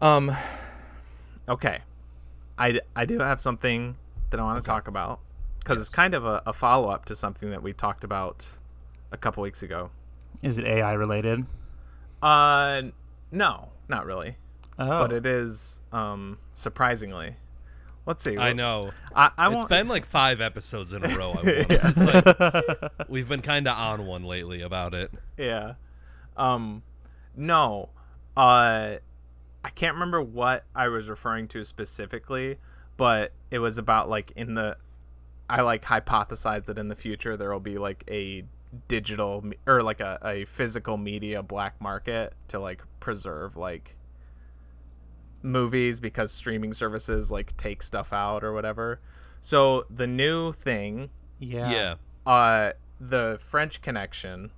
Um. Okay. I do have something that I want to talk about because it's kind of a follow up to something that we talked about a couple weeks ago. Is it AI related? Uh, no, not really, Oh. but it is surprisingly. Let's see. I know. I It's want. been like 5 episodes in a row. It's like we've been kind of on one lately about it. Yeah. No. I can't remember what I was referring to specifically, but it was about like I like hypothesized that in the future there will be like a digital or like a physical media black market to like preserve like movies because streaming services like take stuff out or whatever. So the new thing, Yeah. the French Connection,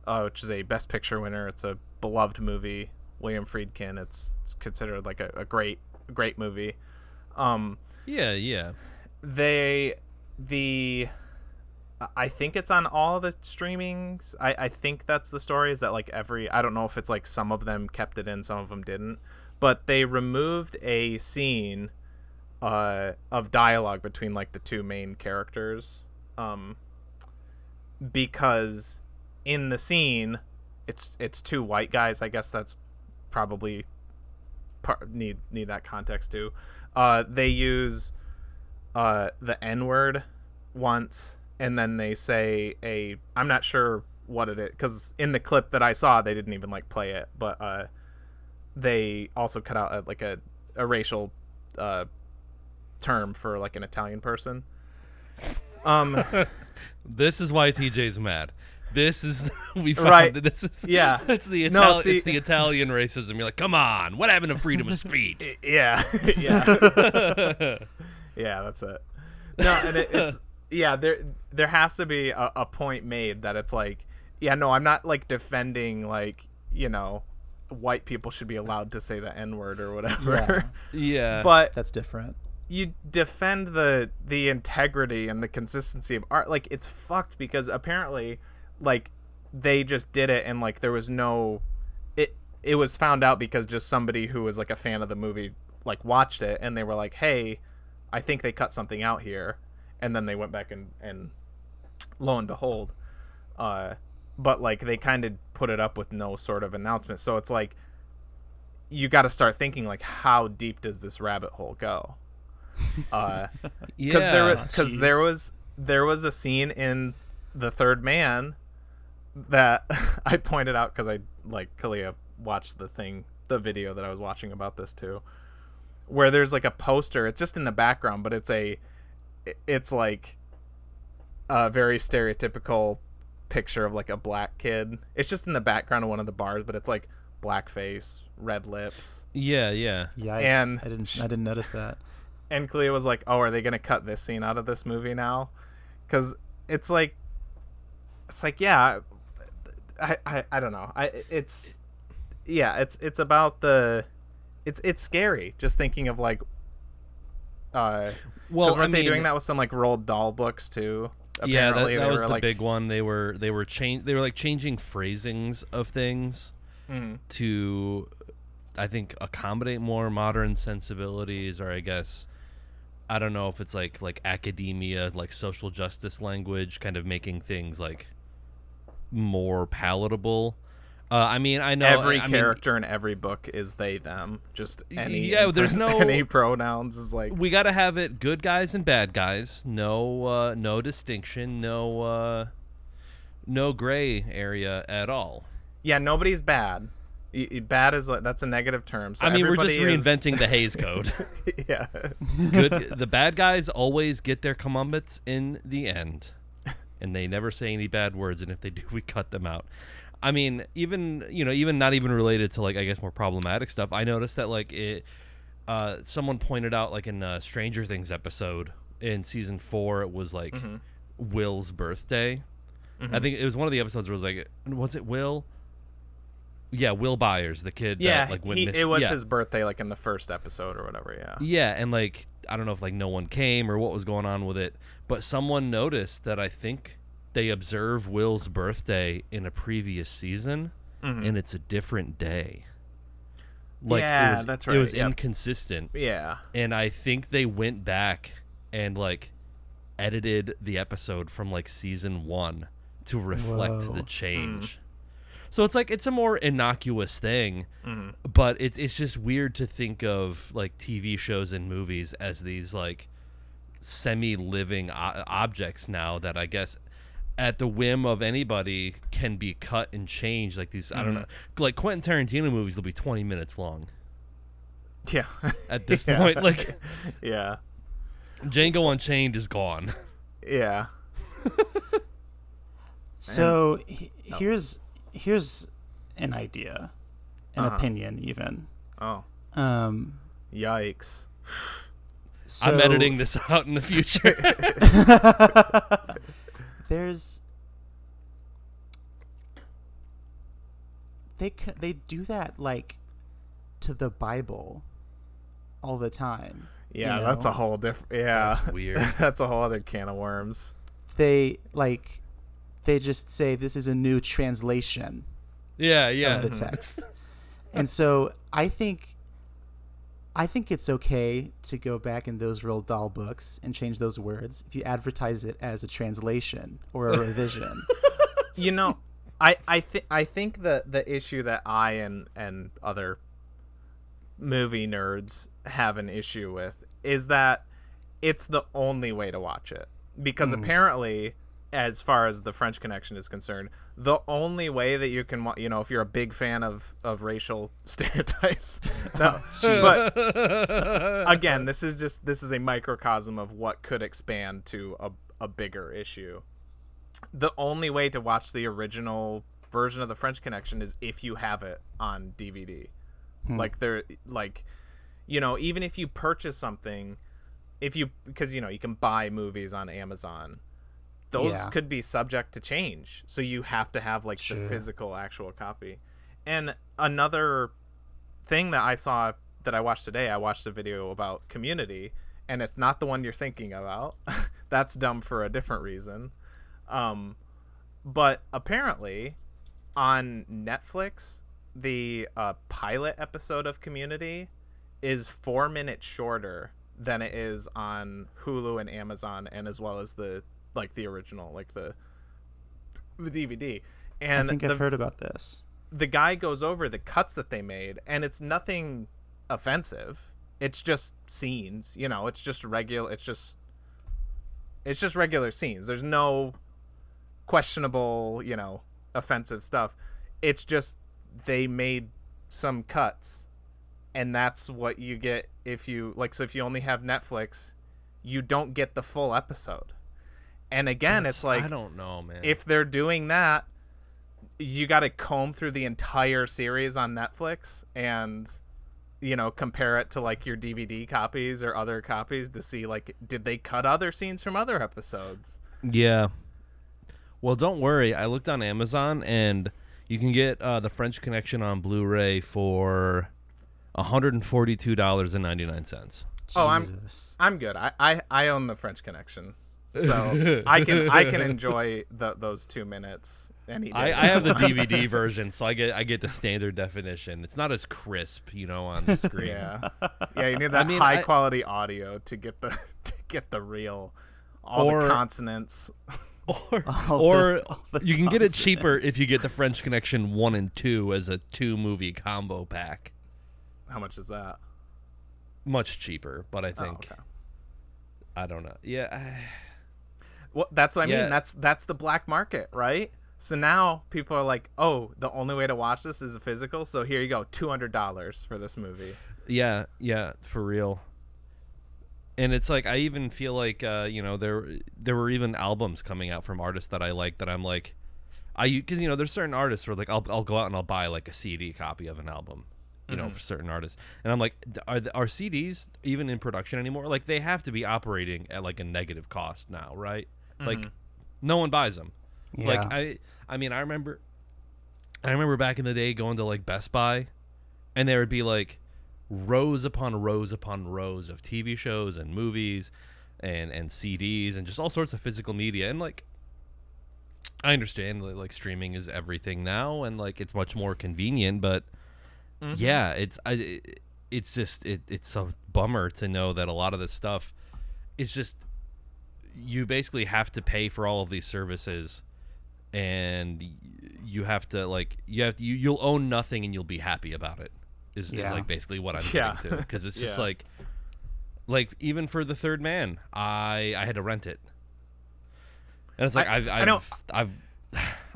which is a Best Picture winner. It's a beloved movie. William Friedkin. It's considered like a great movie. Yeah. I think it's on all the streamings. I think that's the story. Is that like I don't know if it's like some of them kept it in, some of them didn't. But they removed a scene of dialogue between like the two main characters, because in the scene, it's two white guys. I guess that's probably need that context too. They use the N-word once, and then they say I'm not sure what it is because in the clip that I saw they didn't even like play it, but they also cut out like a racial term for like an Italian person. This is why TJ's mad. This is we found Right. that this is Yeah. It's the No, see- it's the Italian racism. You're like, come on, what happened to freedom of speech? Yeah. Yeah, that's it. No, and it's there has to be a point made that it's like, yeah, no, I'm not like defending like, white people should be allowed to say the N-word or whatever. Yeah, But That's different. you defend the integrity and the consistency of art. Like, it's fucked because apparently like they just did it and like there was no it was found out because just somebody who was like a fan of the movie like watched it and they were like, hey, I think they cut something out here, and then they went back and lo and behold, but like they kind of put it up with no sort of announcement. So it's like you got to start thinking like, how deep does this rabbit hole go? Because there was a scene in The Third Man that I pointed out because I like Kalia watched the video that I was watching about this too, where there's like a poster. It's just in the background, but it's like a very stereotypical picture of like a black kid. It's just in the background of one of the bars, but it's like blackface, red lips. yeah. Yikes. And I didn't notice that. And Kalia was like, "Oh, are they gonna cut this scene out of this movie now?" Because it's like, yeah, I don't know. It's about it's scary just thinking of like, well, weren't they doing that with some like Roald Dahl books too? Apparently, that was the like, big one. They were like changing phrasings of things to, I think, accommodate more modern sensibilities, or I guess, I don't know if it's like academia, like social justice language, kind of making things like more palatable. I mean, I know every character in every book is they them. Just there's no any pronouns is like, we got to have it good guys and bad guys. No distinction. No gray area at all. Yeah, nobody's bad. Bad is like, that's a negative term. So I mean, we're just everybody reinventing the Hays Code. Yeah. The bad guys always get their comeuppance in the end, and they never say any bad words. And if they do, we cut them out. I mean, even not even related to like, I guess, more problematic stuff. I noticed that like someone pointed out like in a Stranger Things episode in season 4, it was like Will's birthday. I think it was one of the episodes where it was like, was it Will? Yeah, Will Byers, the kid. Yeah, that, like, went it was his birthday, like in the first episode or whatever. Yeah. Yeah, and like, I don't know if like no one came or what was going on with it, but someone noticed that I think they observe Will's birthday in a previous season, and it's a different day. Like Yeah, it was, that's It right, was yep. inconsistent. Yeah. And I think they went back and like edited the episode from like season 1 to reflect Whoa. the change. So it's like it's a more innocuous thing, Mm-hmm. but it's just weird to think of like TV shows and movies as these like semi-living objects now that I guess at the whim of anybody can be cut and changed. Like these, I don't know, like Quentin Tarantino movies will be 20 minutes long Yeah. at this Yeah. point. Like Yeah. Django Unchained is gone. Yeah. So here's an idea, an opinion even. Oh. Um, Yikes. so I'm editing this out in the future. There's they do that like to the Bible all the time. Yeah, you that's know? a whole different. Yeah, That's weird. That's a whole other can of worms. They just say this is a new translation Yeah, yeah. of the text. And so I think it's okay to go back in those Roald Dahl books and change those words if you advertise it as a translation or a revision. You know, I think the issue that I and other movie nerds have an issue with is that it's the only way to watch it, because apparently, as far as the French Connection is concerned, the only way that you can, you know, if you're a big fan of racial stereotypes, no, but again, this is a microcosm of what could expand to a bigger issue. The only way to watch the original version of the French Connection is if you have it on DVD. You know, even if you purchase something, because you know you can buy movies on Amazon, those could be subject to change, so you have to have like the physical actual copy. And another thing that I watched today, I watched a video about Community, and it's not the one you're thinking about. That's dumb for a different reason. But apparently on Netflix, the pilot episode of Community is 4 minutes shorter than it is on Hulu and Amazon, and as well as the original, like the DVD. And I think I've heard about this. The guy goes over the cuts that they made, and it's nothing offensive. It's just scenes, you know. It's just regular scenes. There's no questionable, you know, offensive stuff. It's just they made some cuts, and that's what you get if you like. So if you only have Netflix, you don't get the full episode. And again, it's like, I don't know, man. If they're doing that, you got to comb through the entire series on Netflix and, you know, compare it to like your DVD copies or other copies to see like, did they cut other scenes from other episodes? Yeah. Well, don't worry. I looked on Amazon, and you can get the French Connection on Blu-ray for $142.99. Oh, Jesus. I'm good. I own the French Connection, so I can enjoy those 2 minutes any day. I have the DVD version, so I get the standard definition. It's not as crisp, you know, on the screen. Yeah, you need that high quality audio to get the real the consonants. Or you can get it cheaper if you get the French Connection 1 and 2 as a 2-movie combo pack. How much is that? Much cheaper, but I think okay. I don't know. Yeah. Well, that's what I Yeah. mean. That's the black market, right? So now people are like, "Oh, the only way to watch this is a physical. So here you go, $200 for this movie." Yeah, for real. And it's like I even feel like you know, there were even albums coming out from artists that I like that I'm like, because you know there's certain artists where like I'll go out and I'll buy like a CD copy of an album, you know, for certain artists, and I'm like, are CDs even in production anymore? Like they have to be operating at like a negative cost now, right? Like no one buys them. Yeah. Like I mean I remember back in the day going to like Best Buy, and there would be like rows upon rows upon rows of TV shows and movies and CDs and just all sorts of physical media. And like I understand like streaming is everything now, and like it's much more convenient, but yeah, it's just it's a bummer to know that a lot of this stuff is just you basically have to pay for all of these services, and you have to you'll own nothing and you'll be happy about it. Is like basically what I'm getting to, because it's just like even for The Third Man, I had to rent it, and it's like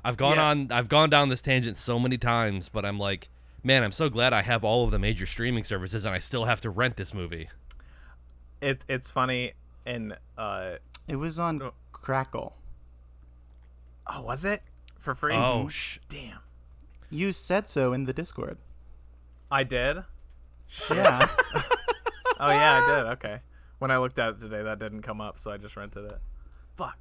I've gone down this tangent so many times, but I'm like, man, I'm so glad I have all of the major streaming services and I still have to rent this movie. It's funny, and it was on Crackle. Oh, was it for free? Oh, damn! You said so in the Discord. I did. Yeah. Oh yeah, I did. Okay. When I looked at it today, that didn't come up, so I just rented it. Fuck.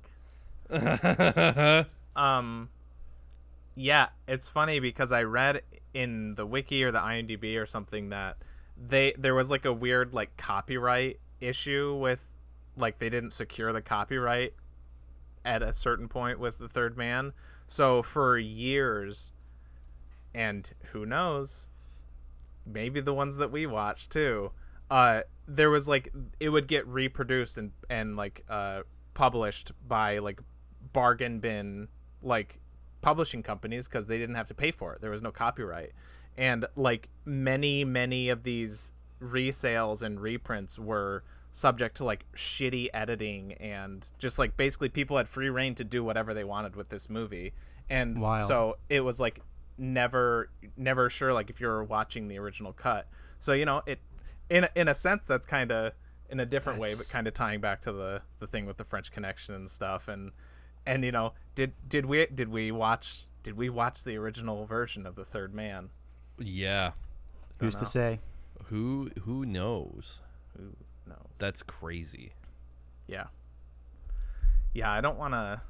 Yeah, it's funny because I read in the wiki or the IMDb or something that there was like a weird like copyright issue with, like, they didn't secure the copyright at a certain point with The Third Man. So for years, and who knows, maybe the ones that we watched too, there was like, it would get reproduced and like published by like bargain bin like publishing companies because they didn't have to pay for it. There was no copyright. And like many of these resales and reprints were subject to like shitty editing, and just like basically people had free reign to do whatever they wanted with this movie. And so it was like never sure like if you're watching the original cut. So, you know, it in a sense that's kind of in a different way, but kind of tying back to the thing with the French Connection and stuff. And you know, did we watch the original version of The Third Man? Yeah. Who's to say? Who knows? Who knows? That's crazy. Yeah. Yeah, I don't want to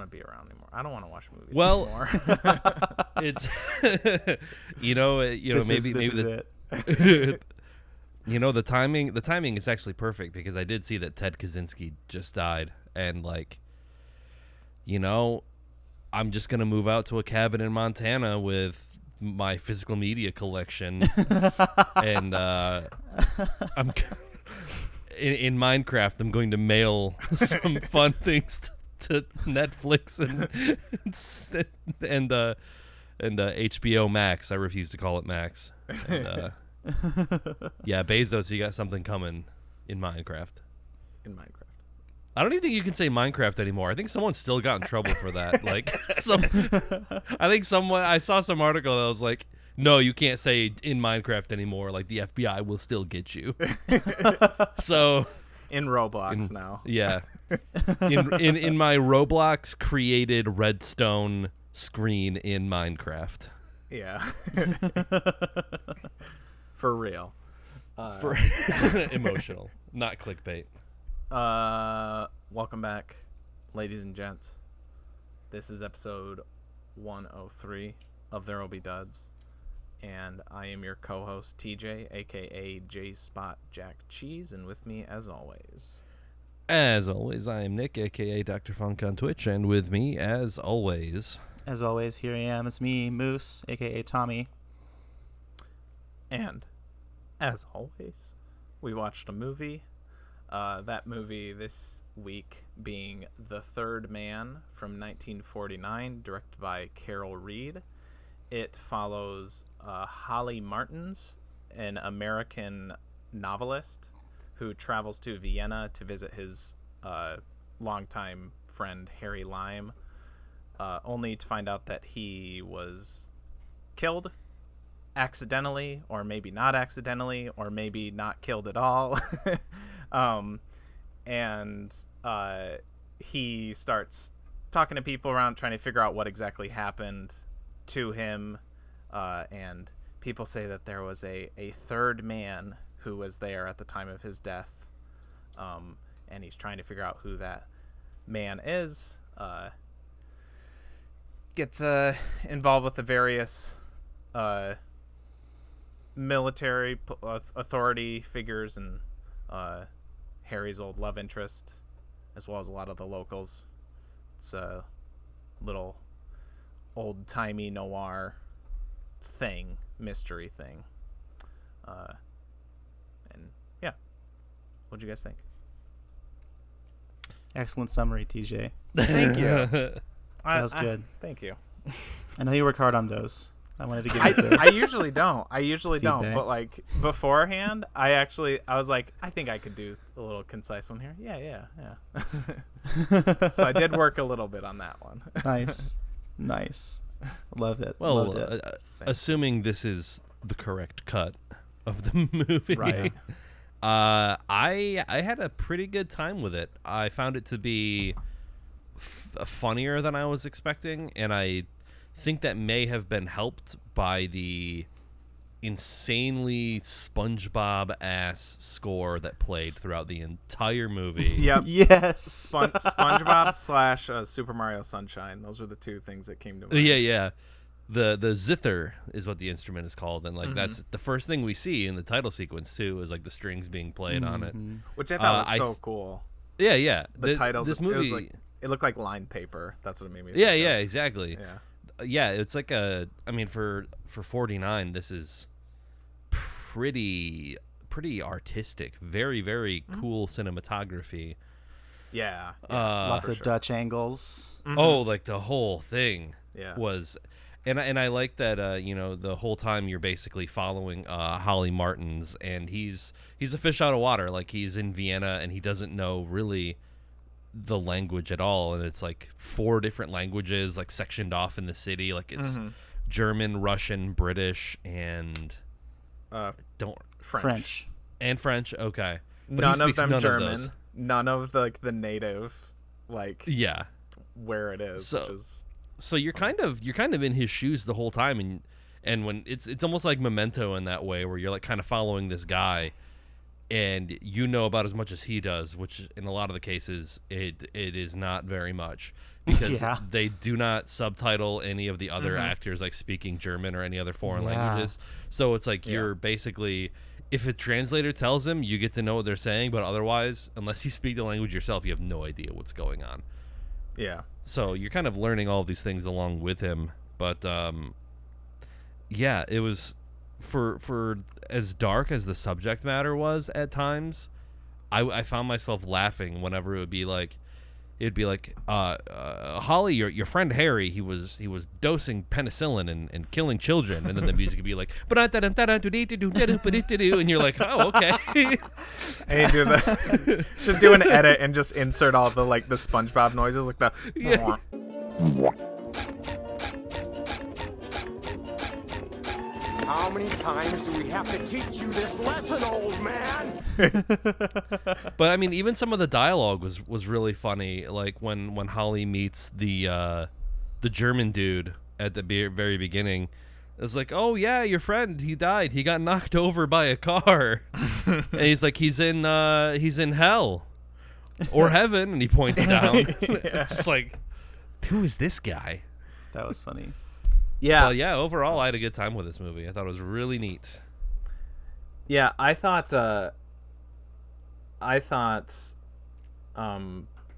be around anymore. I don't want to watch movies anymore. It's maybe it. You know, the timing is actually perfect, because I did see that Ted Kaczynski just died, and like, you know, I'm just gonna move out to a cabin in Montana with my physical media collection, and I'm in Minecraft. I'm going to mail some fun things to Netflix and HBO Max. I refuse to call it Max. And, yeah, Bezos, you got something coming in Minecraft. I don't even think you can say Minecraft anymore. I think someone still got in trouble for that. Like, I saw some article that was like, no, you can't say in Minecraft anymore. Like, the FBI will still get you. So in Roblox now. Yeah. In my Roblox created redstone screen in Minecraft. Yeah. For real. For emotional, not clickbait. Welcome back, ladies and gents. This is episode 103 of ThereWillBeDuds, and I am your co-host TJ, aka J Spot Jack Cheese, and with me, as always, I am Nick, aka Dr. Funk on Twitch, and with me, as always, here I am. It's me, Moose, aka Tommy, and as always, we watched a movie. That movie this week being The Third Man from 1949, directed by Carol Reed. It follows Holly Martins, an American novelist who travels to Vienna to visit his longtime friend Harry Lime, only to find out that he was killed accidentally, or maybe not accidentally, or maybe not killed at all. And he starts talking to people around, trying to figure out what exactly happened to him. And people say that there was a third man who was there at the time of his death. And he's trying to figure out who that man is. Gets involved with the various military authority figures and Harry's old love interest, as well as a lot of the locals. It's a little old-timey noir thing mystery thing. And yeah, what'd you guys think? Excellent summary, TJ. Thank you. That was good. Thank you. I know you work hard on those. I wanted to give you the I usually don't. feedback. But like beforehand, I was like, I think I could do a little concise one here. Yeah. So I did work a little bit on that one. Nice. Love it. Well, Loved it. assuming this is the correct cut of the movie, Right. I had a pretty good time with it. I found it to be funnier than I was expecting, and I think that may have been helped by the insanely SpongeBob ass score that played throughout the entire movie. Yep. Yes. SpongeBob / Super Mario Sunshine. Those were the two things that came to mind. Yeah. The zither is what the instrument is called, and like that's the first thing we see in the title sequence too, is like the strings being played on it. Which I thought was so cool. Yeah. The titles. This movie, it looked like lined paper. That's what it made me think yeah, of. exactly. Yeah. It's like for 49, this is pretty artistic, very, very cool cinematography. Yeah. Lots of sure. Dutch angles. Oh, like the whole thing Yeah. was, and I like that the whole time you're basically following Holly Martins, and he's a fish out of water. Like, he's in Vienna and he doesn't know really the language at all, and it's like 4 different languages like sectioned off in the city. Like, it's German, Russian, British, and French. and French. Okay, but he None of speaks them none German. Of those. None of the native, like, Yeah. where it is. So- which is So you're kind of in his shoes the whole time, and when it's almost like Memento in that way, where you're like kind of following this guy, and you know about as much as he does, which in a lot of the cases it is not very much, because Yeah. they do not subtitle any of the other actors like speaking German or any other foreign languages. So it's like you're basically, if a translator tells him, you get to know what they're saying, but otherwise, unless you speak the language yourself, you have no idea what's going on. yeah. So you're kind of learning all of these things along with him, but it was for as dark as the subject matter was at times. I found myself laughing whenever it'd be like, Holly, your friend Harry, he was dosing penicillin and killing children, and then the music would be like, and you're like, oh, okay. And you should do an edit and just insert all the like the SpongeBob noises, like the. Yeah. How many times do we have to teach you this lesson, old man? But I mean, even some of the dialogue was really funny. Like when Holly meets the German dude at the very beginning, it's like, oh yeah, your friend, he died. He got knocked over by a car, and he's like, he's in hell or heaven, and he points down. It's just like, who is this guy? That was funny. Yeah. But yeah, overall, I had a good time with this movie. I thought it was really neat. Yeah, I thought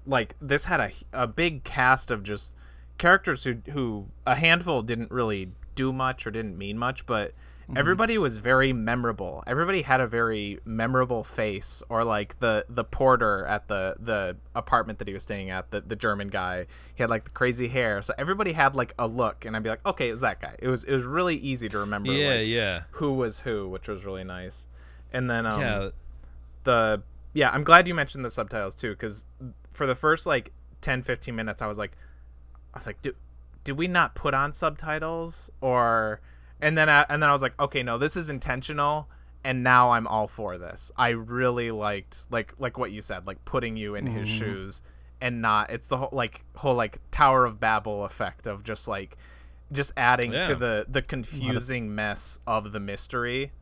like this had a big cast of just characters who a handful didn't really do much or didn't mean much, but everybody was very memorable. Everybody had a very memorable face, or like the porter at the apartment that he was staying at, the German guy, he had like the crazy hair. So everybody had like a look, and I'd be like, okay, it's that guy. It was really easy to remember who was who, which was really nice. And then I'm glad you mentioned the subtitles too, because for the first like 10-15 minutes I was like did we not put on subtitles? Or and then I was like, okay, no, this is intentional, and now I'm all for this. I really liked like what you said, like putting you in his shoes, and not, it's the whole Tower of Babel effect of just adding to the confusing mess of the mystery.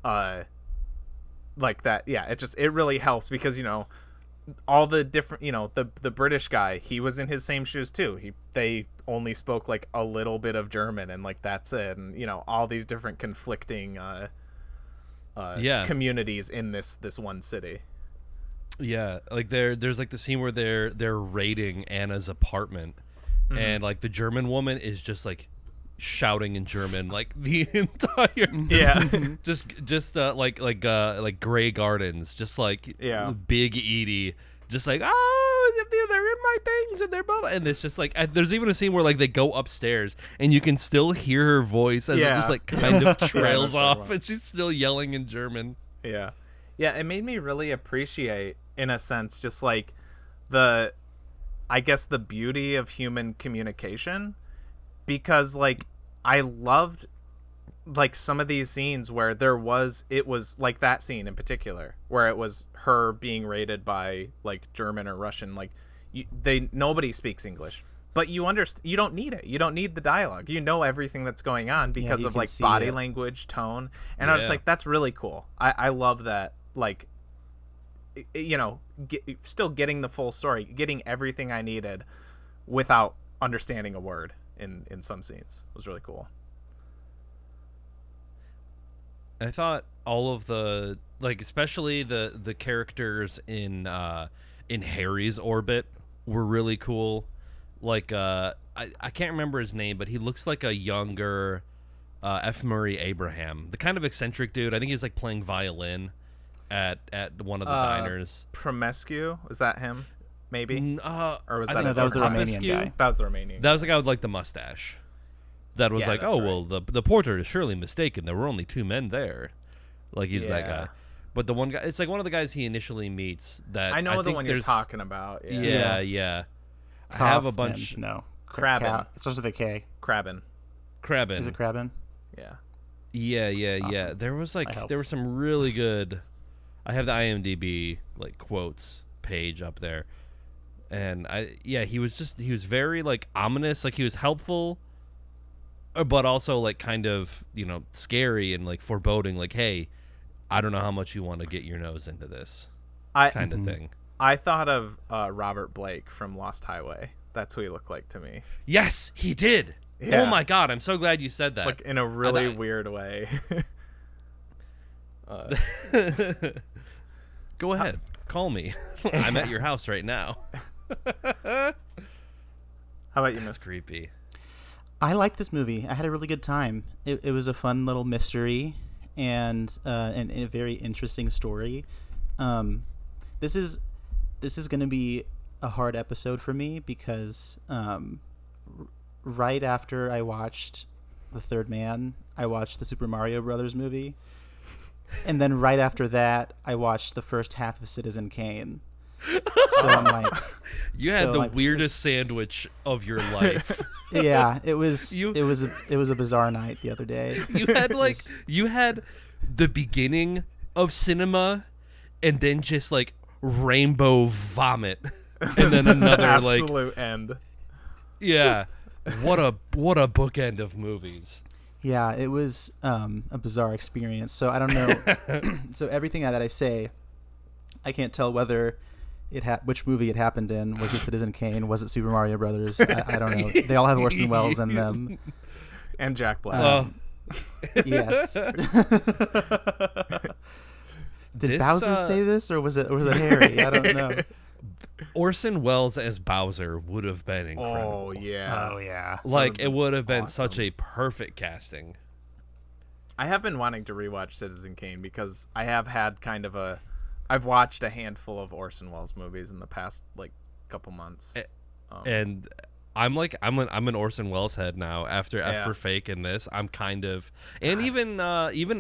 Like that, yeah, it really helps, because all the different, the British guy, he was in his same shoes too. They only spoke like a little bit of German, and like that's it, and all these different conflicting communities in this one city. Yeah, like there's like the scene where they're raiding Anna's apartment, and like the German woman is just like shouting in German like the entire like Grey Gardens, just like Big Edie, just like they're in my things and they're blah, blah. And it's just like there's even a scene where like they go upstairs and you can still hear her voice as it just like kind of trails off and she's still yelling in German. Yeah, it made me really appreciate, in a sense, just like I guess the beauty of human communication, because like I loved like some of these scenes where it was like that scene in particular where it was her being raided by like German or Russian, like nobody speaks English, but you don't need it. You don't need the dialogue. You know everything that's going on because of like body language, tone, and I was like, that's really cool. I love that, like, you know, still getting the full story, getting everything I needed without understanding a word in some scenes. It was really cool. I thought all of the, like, especially the characters in Harry's orbit were really cool. Like, I can't remember his name, but he looks like a younger F. Murray Abraham, the kind of eccentric dude. I think he was like playing violin at one of the diners. Promescu, is that him? Maybe, or was that? No, that was the Romanian guy. That was the Romanian. That was the guy with like the mustache. That was like, oh, well, the porter is surely mistaken. There were only two men there. Like, he's that guy. But the one guy, it's like one of the guys he initially meets that I know the think one you're talking about. Yeah. I have a bunch. No. Crabin. It starts with a K. Crabin. Is it Crabin? Yeah. Yeah. There was like, there were some really good. I have the IMDb like quotes page up there. And he was very like ominous. Like, he was helpful, but also like kind of, you know, scary and like foreboding, like, hey, I don't know how much you want to get your nose into this kind of thing. I thought of Robert Blake from Lost Highway. That's who he looked like to me. Yes, he did. Yeah. Oh my God, I'm so glad you said that. Like, in a really weird way. Go ahead, call me. I'm at your house right now. How about you, That's creepy. I liked this movie. I had a really good time. It was a fun little mystery and a very interesting story. This is going to be a hard episode for me because right after I watched The Third Man, I watched the Super Mario Brothers movie, and then right after that, I watched the first half of Citizen Kane. So I'm like, you had the weirdest sandwich of your life. Yeah, it was a bizarre night the other day. You had the beginning of cinema, and then just like rainbow vomit, and then another absolute end. Yeah, what a bookend of movies. Yeah, it was a bizarre experience. So I don't know. So everything that I say, I can't tell whether which movie it happened in. Was it Citizen Kane? Was it Super Mario Brothers? I don't know. They all have Orson Welles in them. And Jack Black. Yes. Did Bowser say this, or was it Harry? I don't know. Orson Welles as Bowser would have been incredible. Oh yeah. Like, it would have been such a perfect casting. I have been wanting to rewatch Citizen Kane because I have had I've watched a handful of Orson Welles movies in the past like couple months. And I'm an Orson Welles head now after F for Fake and this. I'm kind of, and even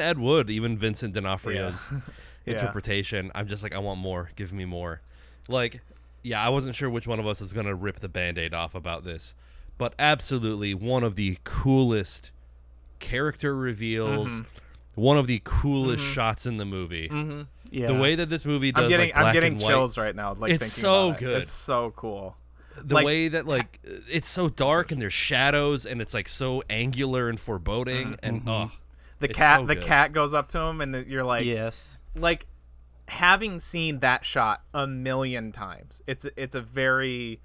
Ed Wood, even Vincent D'Onofrio's interpretation. I'm just like, I want more. Give me more. Like, yeah, I wasn't sure which one of us is gonna rip the Band-Aid off about this, but absolutely one of the coolest character reveals, one of the coolest shots in the movie. Mm-hmm. Yeah. The way that this movie does, I'm getting chills right now. Like, it's so good. It's so cool. The way that, like, it's so dark and there's shadows and it's like so angular and foreboding and the cat goes up to him and you're like, yes, like, having seen that shot a million times, it's a very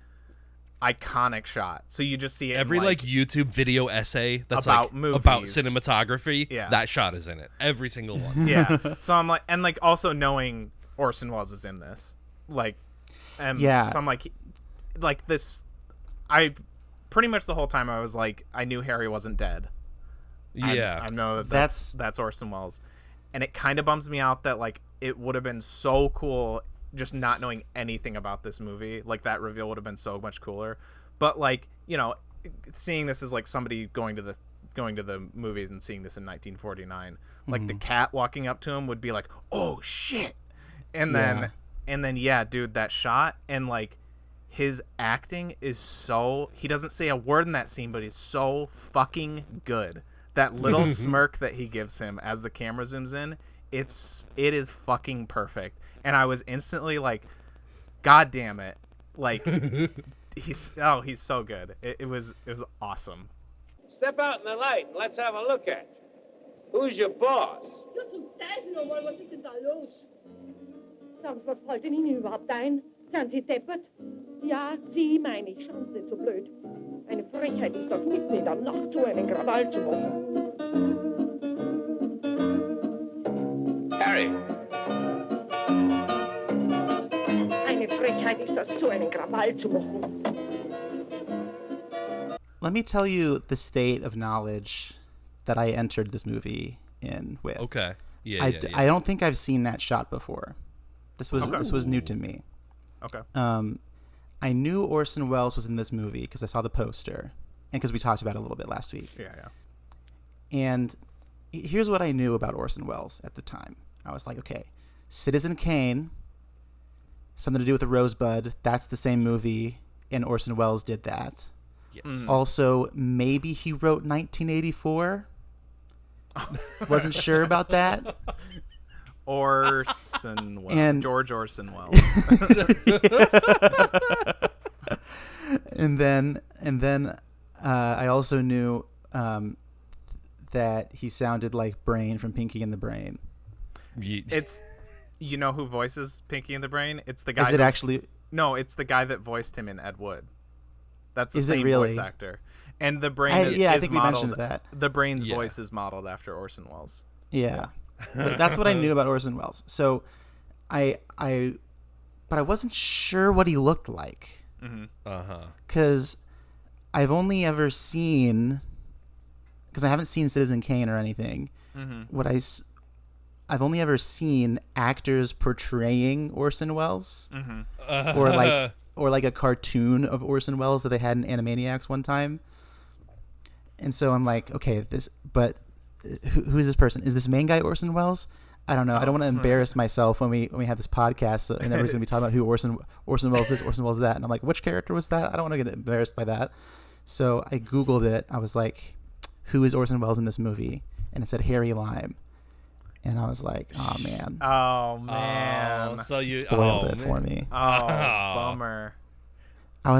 iconic shot. So you just see it every like YouTube video essay that's about like movies, about cinematography. Yeah, that shot is in it, every single one. Yeah. So I'm like, and like also knowing Orson Welles is in this, like, so I'm like this. I pretty much the whole time I was like, I knew Harry wasn't dead. Yeah. I know that's Orson Welles. And it kind of bums me out that, like, it would have been so cool just not knowing anything about this movie. Like, that reveal would have been so much cooler. But, like, you know, seeing this as, like, somebody going to the movies and seeing this in 1949, like, the cat walking up to him would be like, oh, shit. And then, yeah, dude, that shot, and, like, his acting is so... He doesn't say a word in that scene, but he's so fucking good. That little smirk that he gives him as the camera zooms in, it is fucking perfect. And I was instantly like, God damn it. Like, he's so good. It was awesome. Step out in the light and let's have a look at you. Who's your boss? Ja, zum Teufel nochmal, was ist denn da los? Sagen Sie, was fällt denn Ihnen überhaupt ein? Sind Sie deppert? Ja, Sie meine ich, schauen Sie nicht so blöd. Eine Frechheit ist das, mitten in der Nacht so einen Krawall zu machen. Harry. Eine Frechheit ist das, so einen Krawall zu machen. Let me tell you the state of knowledge that I entered this movie in with. Okay. Yeah. I don't think I've seen that shot before. This was new to me. Okay. I knew Orson Welles was in this movie because I saw the poster and because we talked about it a little bit last week. Yeah. And here's what I knew about Orson Welles at the time. I was like, okay, Citizen Kane, something to do with the Rosebud. That's the same movie, and Orson Welles did that. Yes. Also, maybe he wrote 1984. Wasn't sure about that. Orson Welles. And George Orson Welles. and then I also knew that he sounded like Brain from Pinky and the Brain. It's, you know who voices Pinky and the Brain? It's the guy. Is it actually? No, it's the guy that voiced him in Ed Wood. That's the Is it same really? voice actor. And the Brain I is think we modeled. mentioned that. The Brain's Yeah. voice is modeled after Orson Welles. Yeah. That's what I knew about Orson Welles. So but I wasn't sure what he looked like. Because I've only ever seen, because I haven't seen Citizen Kane or anything. I've only ever seen actors portraying Orson Welles, or like a cartoon of Orson Welles that they had in Animaniacs one time. And so I'm like, okay, but who is this person? Is this main guy Orson Welles? I don't know. I don't want to embarrass myself when we have this podcast, and everyone's going to be talking about who Orson Welles this, Orson Welles that, and I'm like, which character was that? I don't want to get embarrassed by that. So I Googled it. I was like, who is Orson Welles in this movie? And it said Harry Lime. And I was like, oh man. Oh man. So you spoiled it for me. Oh, bummer. I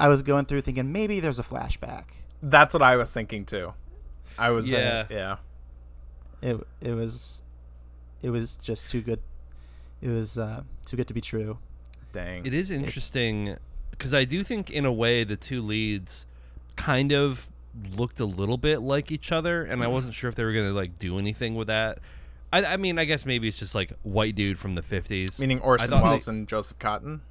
was going through thinking maybe there's a flashback. That's what I was thinking too. I was yeah. It was just too good. It was too good to be true. Dang. It is interesting because I do think in a way the two leads kind of looked a little bit like each other, and I wasn't sure if they were going to like do anything with that. I mean, I guess maybe it's just like white dude from the 50s. Meaning Orson Welles and Joseph Cotton?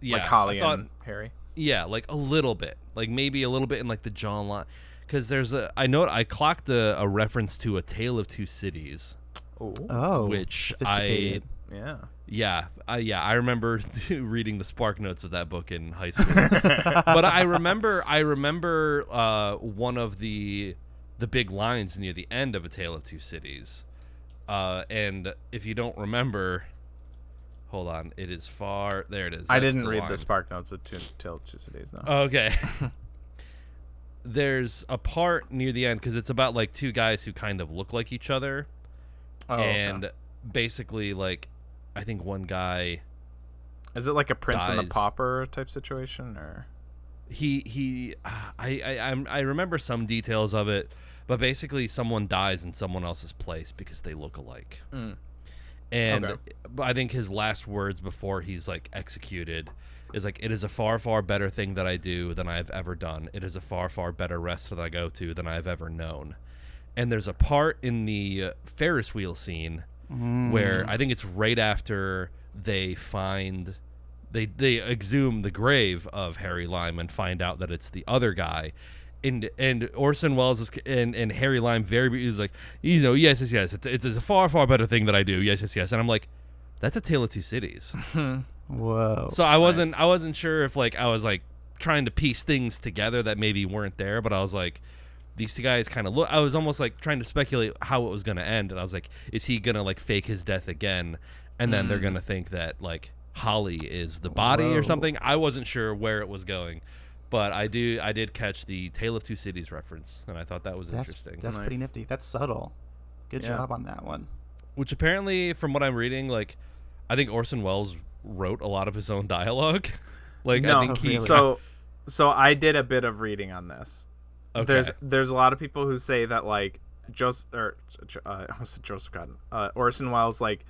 Yeah. Like Holly and Harry? Yeah, like a little bit. Like maybe a little bit in like the John line. Because I clocked a reference to A Tale of Two Cities. Oh, which sophisticated. I remember reading the Spark Notes of that book in high school. But I remember one of the big lines near the end of A Tale of Two Cities. And if you don't remember, hold on, it is far. There it is. I That's didn't the read line. the Spark Notes of Till Two Cities, no. Okay. There's a part near the end because it's about like two guys who kind of look like each other. And basically, like, I think one guy. Is it like a Prince and the dies. Pauper type situation, or? I remember some details of it, but basically someone dies in someone else's place because they look alike. And I think his last words before he's like executed is like, "It is a far, far better thing that I do than I have ever done. It is a far, far better rest that I go to than I have ever known." And there's a part in the Ferris wheel scene where I think it's right after they find they exhume the grave of Harry Lime and find out that it's the other guy. And Orson Welles and Harry Lime is like, yes, it's a far, far better thing that I do. Yes. And I'm like, that's A Tale of Two Cities. Whoa. So I wasn't sure if like I was like trying to piece things together that maybe weren't there, but I was like, these two guys kind of look. I was almost like trying to speculate how it was going to end, and I was like, is he gonna like fake his death again, and then they're gonna think that like Holly is the body or something. I wasn't sure where it was going. But I did catch the Tale of Two Cities reference, and I thought that was interesting. That's pretty nifty. That's subtle. Good job on that one. Which apparently, from what I'm reading, like, I think Orson Welles wrote a lot of his own dialogue. Like, no, I think he. So I did a bit of reading on this. Okay. There's a lot of people who say that like Orson Welles like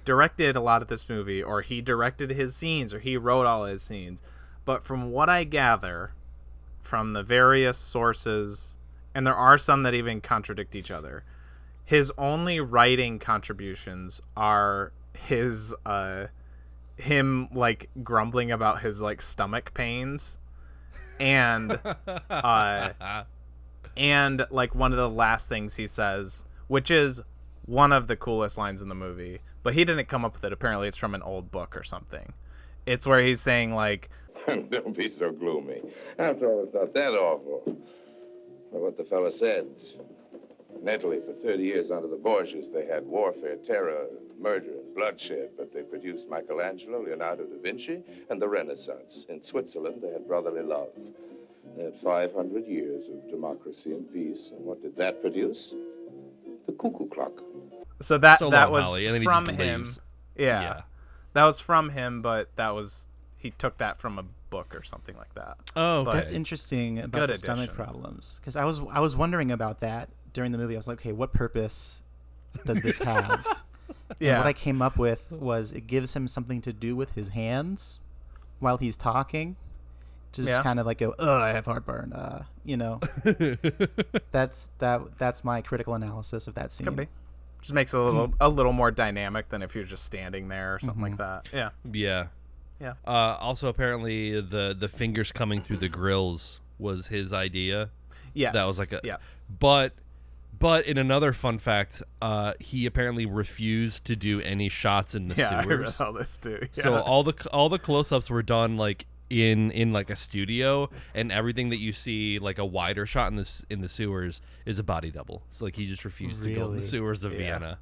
directed a lot of this movie, or he directed his scenes, or he wrote all his scenes. But from what I gather from the various sources, and there are some that even contradict each other, his only writing contributions are his him like grumbling about his like stomach pains and and like one of the last things he says, which is one of the coolest lines in the movie, but he didn't come up with it. Apparently it's from an old book or something. It's where he's saying like, don't be so gloomy. After all, it's not that awful. But what the fella said. In Italy, for 30 years under the Borgias, they had warfare, terror, murder, and bloodshed, but they produced Michelangelo, Leonardo da Vinci, and the Renaissance. In Switzerland, they had brotherly love. They had 500 years of democracy and peace. And what did that produce? The cuckoo clock. So that long, was Holly, and then he from just him. leaves. Yeah. That was from him, but he took that from a book or something like that. Oh, okay. That's interesting about the stomach problems, because I was wondering about that during the movie. I was like, okay, what purpose does this have? And what I came up with was it gives him something to do with his hands while he's talking. Just kind of like go, I have heartburn. That's my critical analysis of that scene. Could be. Just makes it a little more dynamic than if you're just standing there or something like that. Yeah. Yeah. Yeah. Also, apparently, the fingers coming through the grills was his idea. Yes. That was like But in another fun fact, he apparently refused to do any shots in the sewers. I read all this too. Yeah. So all the close-ups were done like in like a studio, and everything that you see like a wider shot in the sewers is a body double. So like he just refused to go in the sewers of Vienna.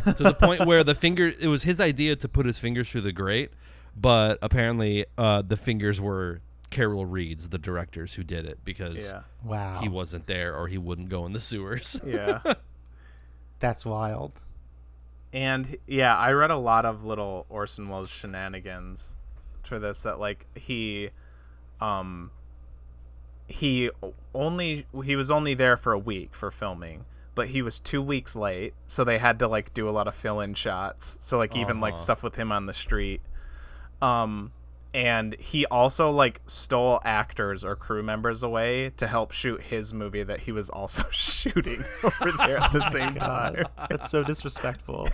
To the point where it was his idea to put his fingers through the grate, but apparently the fingers were Carol Reed's, the directors who did it, because he wasn't there or he wouldn't go in the sewers. Yeah. That's wild. And I read a lot of little Orson Welles shenanigans for this, that like he was only there for a week for filming, but he was 2 weeks late, so they had to like do a lot of fill-in shots, so like even like stuff with him on the street, and he also like stole actors or crew members away to help shoot his movie that he was also shooting over there at the same time. That's so disrespectful.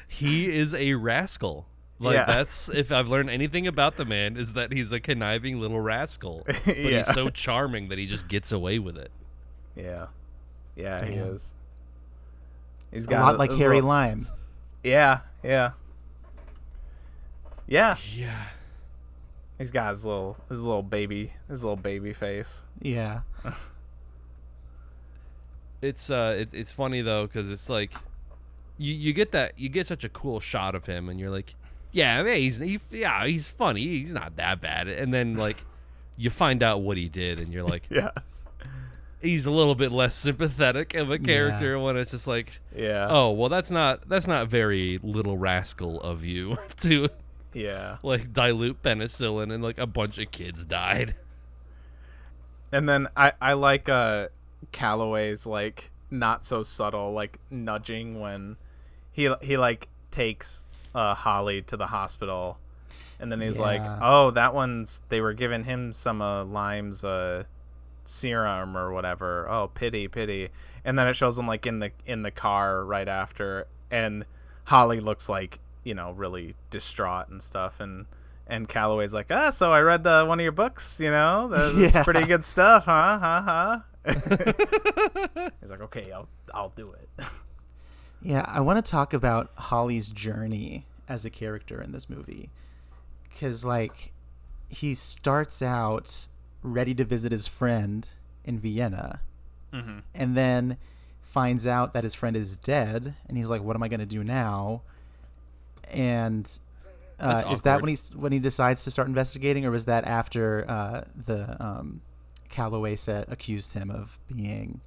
He is a rascal. Like that's, if I've learned anything about the man, is that he's a conniving little rascal, but he's so charming that he just gets away with it. Yeah, he is. He's got a lot like Harry Lime. Yeah. He's got his little baby face. Yeah. It's funny though, because it's like you get such a cool shot of him, and you're like, yeah, he's funny, he's not that bad, and then like you find out what he did, and you're like, he's a little bit less sympathetic of a character when it's just like, oh well, that's not very Little Rascal of you to like dilute penicillin and like a bunch of kids died. And then I like Calloway's like not so subtle like nudging when he like takes Holly to the hospital, and then he's like, oh, that one's, they were giving him some Lime's serum or whatever, oh pity, and then it shows him like in the car right after, and Holly looks like, really distraught and stuff, and And Calloway's like, so I read one of your books, that's Yeah. pretty good stuff, huh? He's like, okay, I'll do it. Yeah, I want to talk about Holly's journey as a character in this movie. Because, like, he starts out ready to visit his friend in Vienna. Mm-hmm. And then finds out that his friend is dead. And he's like, what am I going to do now? And is that when he decides to start investigating? Or was that after the Calloway accused him of being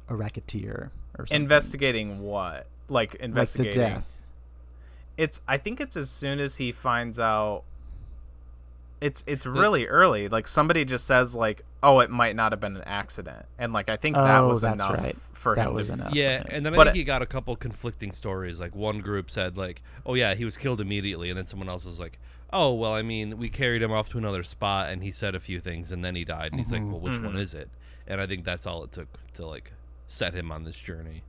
a racketeer or something? Investigating what? Like investigating like the death. I think it's as soon as he finds out. It's really early. Like somebody just says like, "Oh, it might not have been an accident," and like I think that was enough for him. That was enough. Yeah, and then I think he got a couple conflicting stories. Like one group said like, "Oh yeah, he was killed immediately," and then someone else was like, "Oh well, I mean, we carried him off to another spot, and he said a few things, and then he died." And he's like, "Well, which one is it?" And I think that's all it took to like set him on this journey.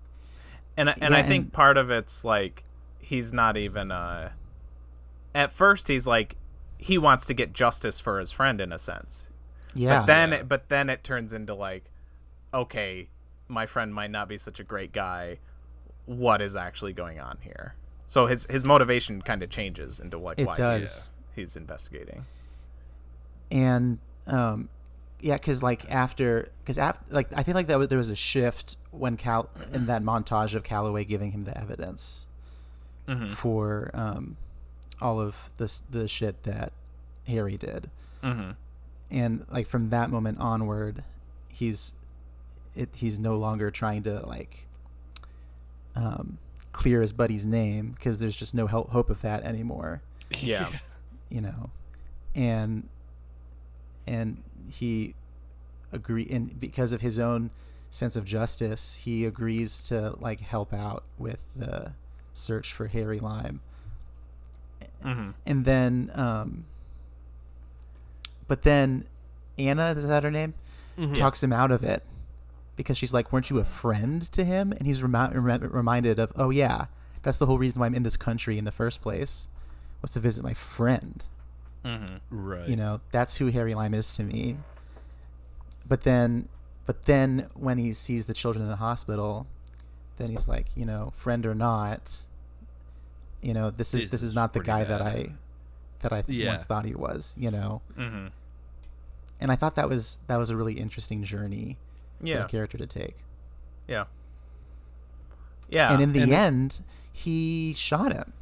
And I think part of it's like he's not even. At first, he's like. He wants to get justice for his friend in a sense. Yeah. But then it turns into like, okay, my friend might not be such a great guy. What is actually going on here? So his motivation kind of changes into like why he's investigating. And because I feel like there was a shift when in that montage of Calloway giving him the evidence for all of the shit that Harry did. Mm-hmm. And like from that moment onward, he's no longer trying to like clear his buddy's name because there's just no hope of that anymore. Yeah. And he and because of his own sense of justice, he agrees to like help out with the search for Harry Lime. Mm-hmm. And then but then Anna, is that her name? Mm-hmm. Talks him out of it because she's like, weren't you a friend to him? And he's reminded of, oh yeah, that's the whole reason why I'm in this country in the first place, was to visit my friend. Mm-hmm. Right. That's who Harry Lime is to me. But then when he sees the children in the hospital, then he's like, friend or not, this is not the guy that I once thought he was, Mm-hmm. And I thought that was a really interesting journey for the character to take. Yeah. Yeah. And in the end, he shot him.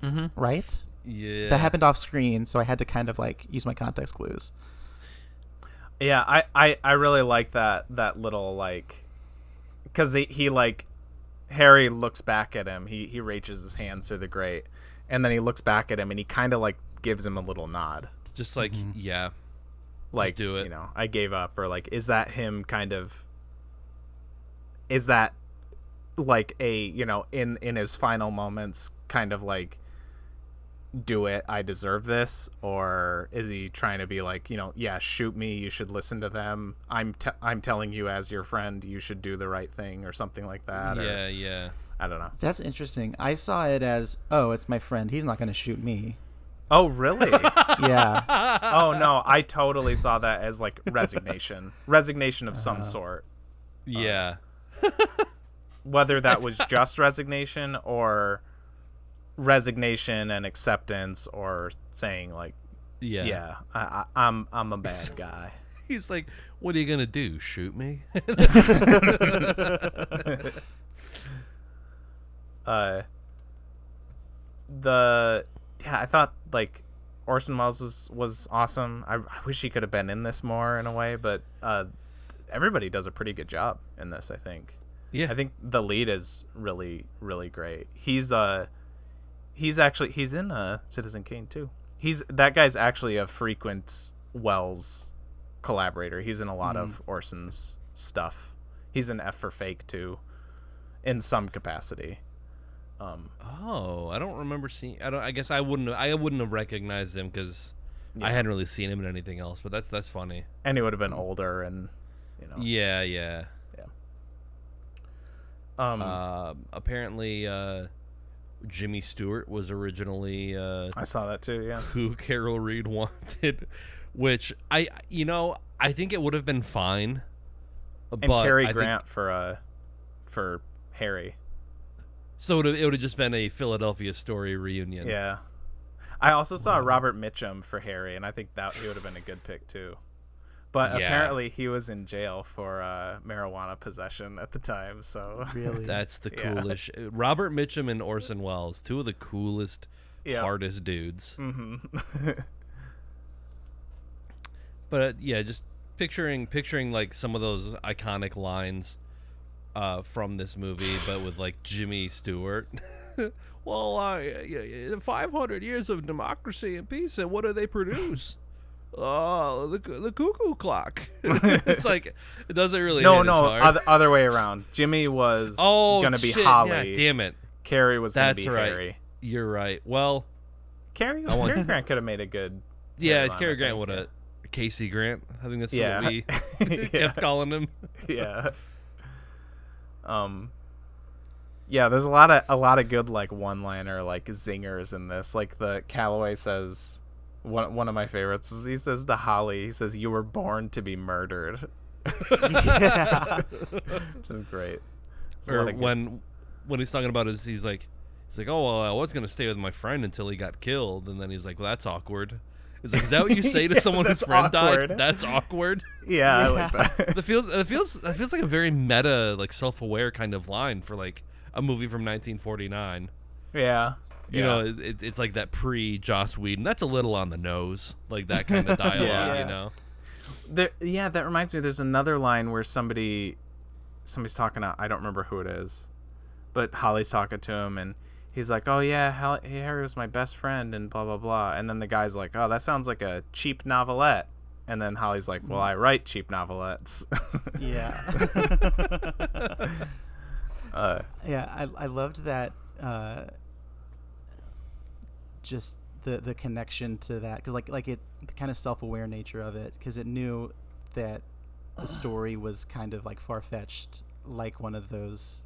Mm-hmm. Right? Yeah. That happened off screen, so I had to kind of like use my context clues. Yeah, I really like that little like, because he like, Harry looks back at him. He reaches his hands through the grate, and then he looks back at him, and he kind of like gives him a little nod, just like like, do it. I gave up, or like, is that him kind of? Is that like a in his final moments kind of like, do it, I deserve this? Or is he trying to be like, yeah, shoot me, you should listen to them, I'm telling you as your friend you should do the right thing, or something like that? Yeah. I don't know. That's interesting. I saw it as, oh, it's my friend, he's not going to shoot me. Oh, really? Yeah. Oh no, I totally saw that as like resignation of some sort. Yeah. Whether that was just resignation or resignation and acceptance, or saying like, I'm a bad guy. He's like, what are you gonna do, shoot me? I thought like Orson Welles was awesome. I wish he could have been in this more in a way, but everybody does a pretty good job in this, I think. Yeah. I think the lead is really, really great. He's in Citizen Kane too. That guy's actually a frequent Welles collaborator. He's in a lot of Orson's stuff. He's in F for Fake too, in some capacity. I don't remember seeing. I guess I wouldn't have recognized him because I hadn't really seen him in anything else. But that's funny. And he would have been older, and Yeah. Yeah. Apparently, Jimmy Stewart was originally I saw that too. Yeah. who Carol Reed wanted, which I think it would have been fine. And But Cary I Grant for Harry. So it would have just been a Philadelphia Story reunion. Yeah. I also saw Robert Mitchum for Harry, and I think that he would have been a good pick too. But Yeah. apparently he was in jail for marijuana possession at the time. So Really? That's the Yeah. coolest. Robert Mitchum and Orson Welles, two of the coolest, Yep. hardest dudes. Mm-hmm. But yeah, just picturing like some of those iconic lines from this movie, but with like Jimmy Stewart. Well, 500 years of democracy and peace, and what do they produce? The cuckoo clock. It's like it doesn't really. No, hit as hard. other way around. Jimmy was gonna be shit, Holly. Yeah, damn it. Carrie was gonna That's be right. Harry. You're right. Well, Cary Grant could have made a good. yeah, Harry it's line, Cary I Grant think, would have. Casey Grant. I think that's Yeah. what we Yeah. kept calling him. Yeah. Yeah, there's a lot of good like one-liner like zingers in this. Like the Calloway says, one of my favorites is he says to Holly, he says, "You were born to be murdered," Yeah. which is great. There's a Or lot of good- when he's talking about he's like, oh well, I was gonna stay with my friend until he got killed, and then he's like, well, that's awkward. He's like, is that what you say to Yeah, someone whose that's friend awkward. died? That's awkward. yeah, I like that. That feels like a very meta, like self-aware kind of line for like a movie from 1949. Yeah. You know, it's like that pre-Joss Whedon. That's a little on the nose, like that kind of dialogue. Yeah. You know. That reminds me. There's another line where somebody's talking. I don't remember who it is, but Holly's talking to him, and he's like, "Oh yeah, Harry was my best friend," and blah blah blah. And then the guy's like, "Oh, that sounds like a cheap novelette." And then Holly's like, "Well, I write cheap novelettes." Yeah. Yeah, I loved that. Just the connection to that, because like it, the kind of self-aware nature of it, because it knew that the story was kind of like far-fetched, like one of those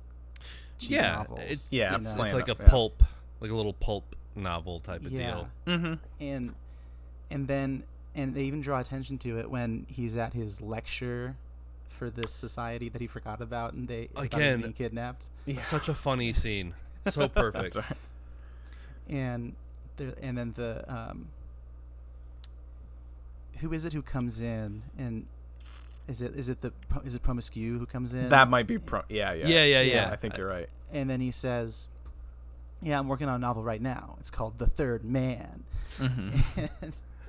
cheap novels. It's Yeah, you it's, know? it's like a Yeah. pulp, like a little pulp novel type of Yeah. deal. Mm-hmm. And they even draw attention to it when he's at his lecture for this society that he forgot about, and they thought he was Again, being kidnapped. Such a funny scene, so perfect. That's right. And then the who is it who comes in, and is it Promiscu who comes in? That might be Yeah. I think you're right. And then he says, "Yeah, I'm working on a novel right now. It's called The Third Man." Mm-hmm.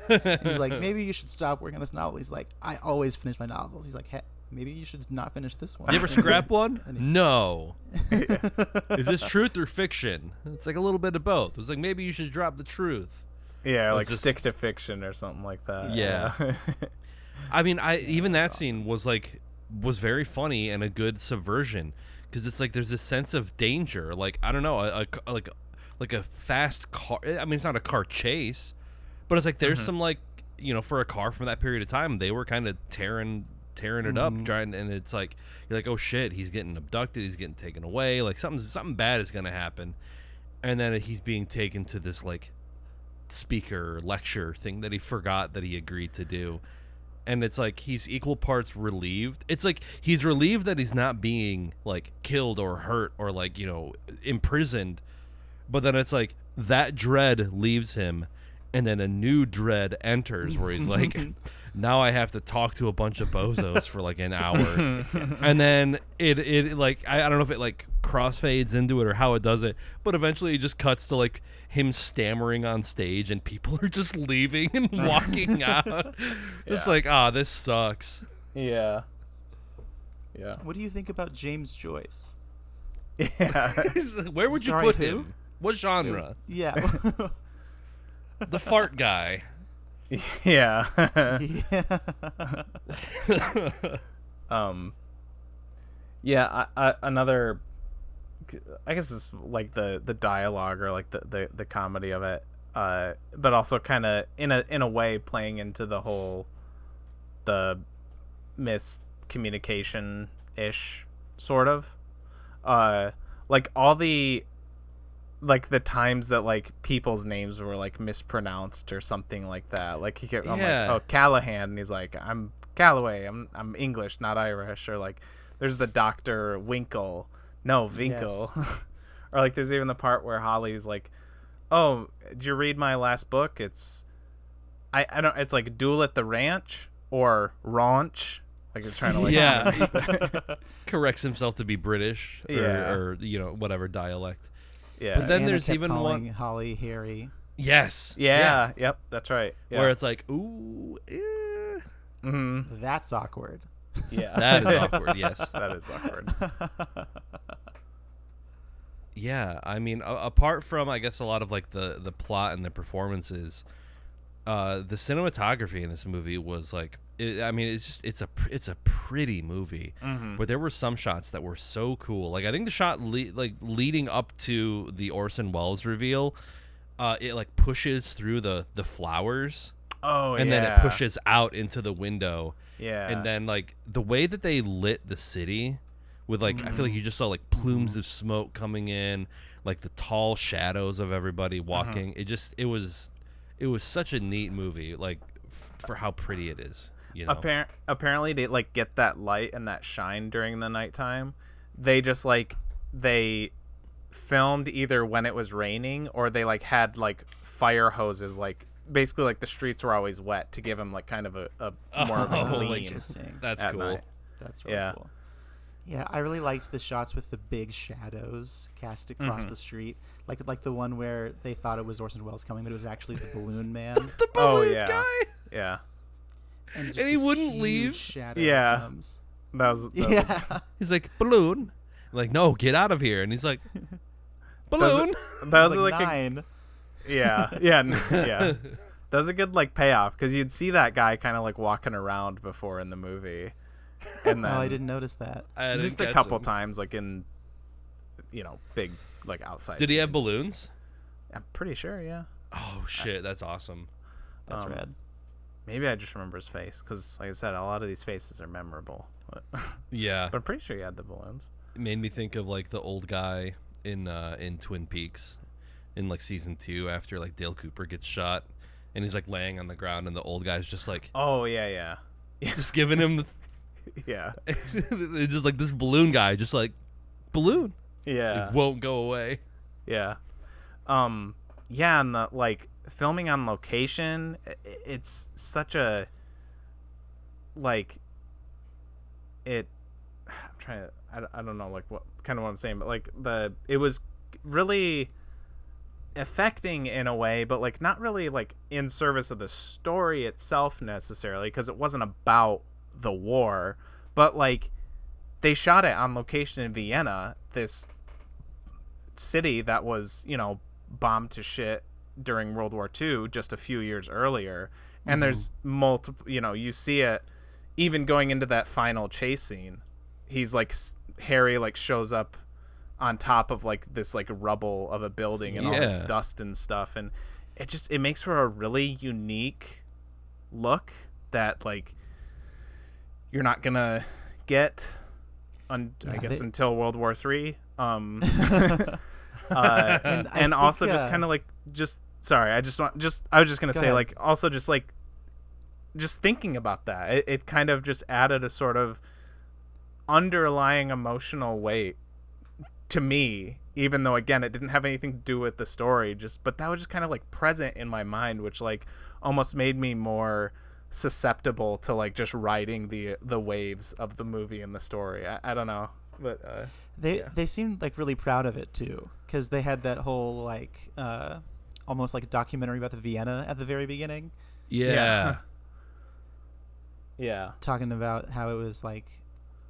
And he's like, "Maybe you should stop working on this novel." He's like, "I always finish my novels." He's like, "Hey, maybe you should not finish this one." You ever scrap one? And he- No. Is this truth or fiction? It's like a little bit of both. It's like maybe you should drop the truth. Yeah, It's like just- stick to fiction or something like that. Yeah. I mean, even that scene was very funny and a good subversion, because it's like there's this sense of danger. Like, I don't know, like a fast car. I mean, it's not a car chase, but it's like there's some like, you know, for a car from that period of time, they were kind of tearing it up, trying, and it's like you're like, oh shit, he's getting abducted, he's getting taken away, like something bad is gonna happen, and then he's being taken to this like speaker lecture thing that he forgot that he agreed to do. And it's like he's equal parts relieved. It's like he's relieved that he's not being like killed or hurt or like, you know, imprisoned. But then it's like that dread leaves him, and then a new dread enters where he's like, now I have to talk to a bunch of bozos for like an hour. And then it like I don't know if it like crossfades into it or how it does it, but eventually it just cuts to like him stammering on stage and people are just leaving and walking out. It's like, this sucks. Yeah. What do you think about James Joyce? Yeah. Where would you Sorry, put who? him? What genre? Yeah. The fart guy. Yeah. Yeah. Yeah, another, I guess it's like the dialogue or like the comedy of it, but also kind of in a way playing into the whole the miscommunication ish sort of, like all the like the times that like people's names were like mispronounced or something like that. Like he kept, I'm like, oh, Callahan, and he's like, I'm Calloway, I'm English, not Irish. Or like there's the Dr. Winkle, no Winkle. Yes. Or like there's even the part where Holly's like, oh, did you read my last book? It's I don't, it's like Duel at the Ranch or Raunch. Like it's trying to like corrects himself to be British or you know, whatever dialect. Yeah. But then Anna there's kept even calling one Holly Harry. Yes. Yeah. Yep. That's right. Yeah. Where it's like, ooh, That's awkward. Yeah. That is awkward. Yes. That is awkward. Yeah. I mean, apart from, I guess, a lot of like the plot and the performances, the cinematography in this movie was like, I mean, it's a pretty movie, but there were some shots that were so cool. Like I think the shot leading up to the Orson Welles reveal, it like pushes through the flowers, and then it pushes out into the window, and then like the way that they lit the city with like I feel like you just saw like plumes of smoke coming in, like the tall shadows of everybody walking. It was such a neat movie, like for how pretty it is. You know? Apparently they like get that light and that shine during the nighttime. They just like they filmed either when it was raining or they like had like fire hoses, like basically like the streets were always wet to give them like kind of a more of a gleam. Interesting. That's cool. Night. That's really cool. Yeah, I really liked the shots with the big shadows cast across the street, like the one where they thought it was Orson Welles coming, but it was actually the balloon man. The balloon guy. Yeah. And he wouldn't leave. Comes. That was He's like, balloon. I'm like, no, get out of here. And he's like, balloon. That was like like 9. Yeah. That was a good like payoff because you'd see that guy kind of like walking around before in the movie, and then I didn't notice that. Just a couple times, like in, big like outside. Did he have scenes. balloons? I'm pretty sure. Yeah. Oh shit, that's awesome. That's rad. Maybe I just remember his face because, like I said, a lot of these faces are memorable. Yeah, but I'm pretty sure he had the balloons. It made me think of like the old guy in Twin Peaks, in like season 2 after like Dale Cooper gets shot, and he's like laying on the ground, and the old guy's just like, oh yeah, just giving him, yeah, it's just like this balloon guy, just like balloon, yeah, it won't go away, yeah, yeah, and the like filming on location, it's such a like it. I'm trying to. I don't know like what I'm saying, but like it was really affecting in a way, but like not really like in service of the story itself necessarily, because it wasn't about the war, but like they shot it on location in Vienna, this city that was bombed to shit during World War II just a few years earlier, and there's multiple, you see it even going into that final chase scene. He's like, Harry like shows up on top of like this like rubble of a building and all this dust and stuff, and it makes for a really unique look that like you're not gonna get I guess until World War III. And also just kind of like sorry, I was just gonna say like also just like just thinking about that, it kind of just added a sort of underlying emotional weight to me, even though again it didn't have anything to do with the story, but that was just kind of like present in my mind, which like almost made me more susceptible to like just riding the waves of the movie and the story. I don't know, but they seemed like really proud of it too, because they had that whole like almost like documentary about the Vienna at the very beginning. Yeah. Talking about how it was like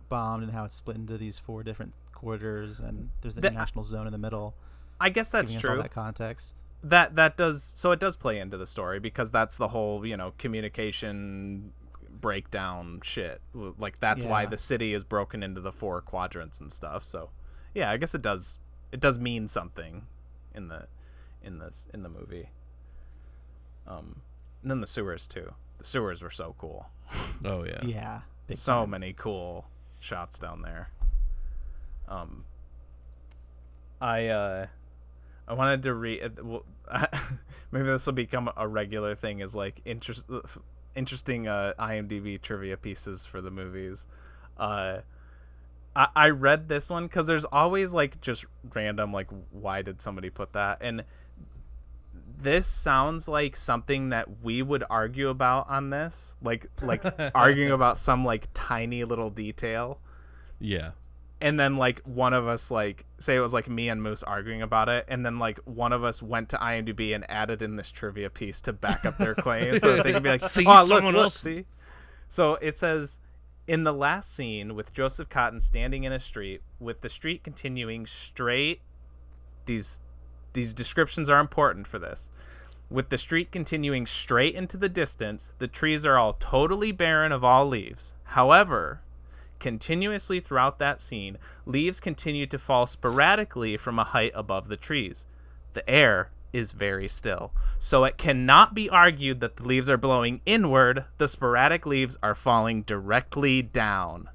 bombed and how it's split into these 4 different quarters, and there's the international zone in the middle. I guess that's true. All that context. That does play into the story, because that's the whole communication breakdown shit. Like that's why the city is broken into the 4 quadrants and stuff. So yeah, I guess it does mean something in the movie. And then the sewers too. The sewers were so cool. Oh yeah. Yeah. So many cool I wanted to read. Well, maybe this will become a regular thing. Is like interesting IMDb trivia pieces for the movies. I read this one because there's always like just random like why did somebody put that, and this sounds like something that we would argue about on this, like arguing about some like tiny little detail. Yeah. And then like one of us, like say it was like me and Moose arguing about it, and then like one of us went to IMDb and added in this trivia piece to back up their claim so that they could be like, See, oh, someone else. see. So it says, in the last scene with Joseph Cotton standing in a street with the street continuing straight, these descriptions are important for this. With the street continuing straight into the distance, the trees are all totally barren of all leaves. However, continuously throughout that scene, leaves continue to fall sporadically from a height above the trees. The air is very still, so it cannot be argued that the leaves are blowing inward. The sporadic leaves are falling directly down.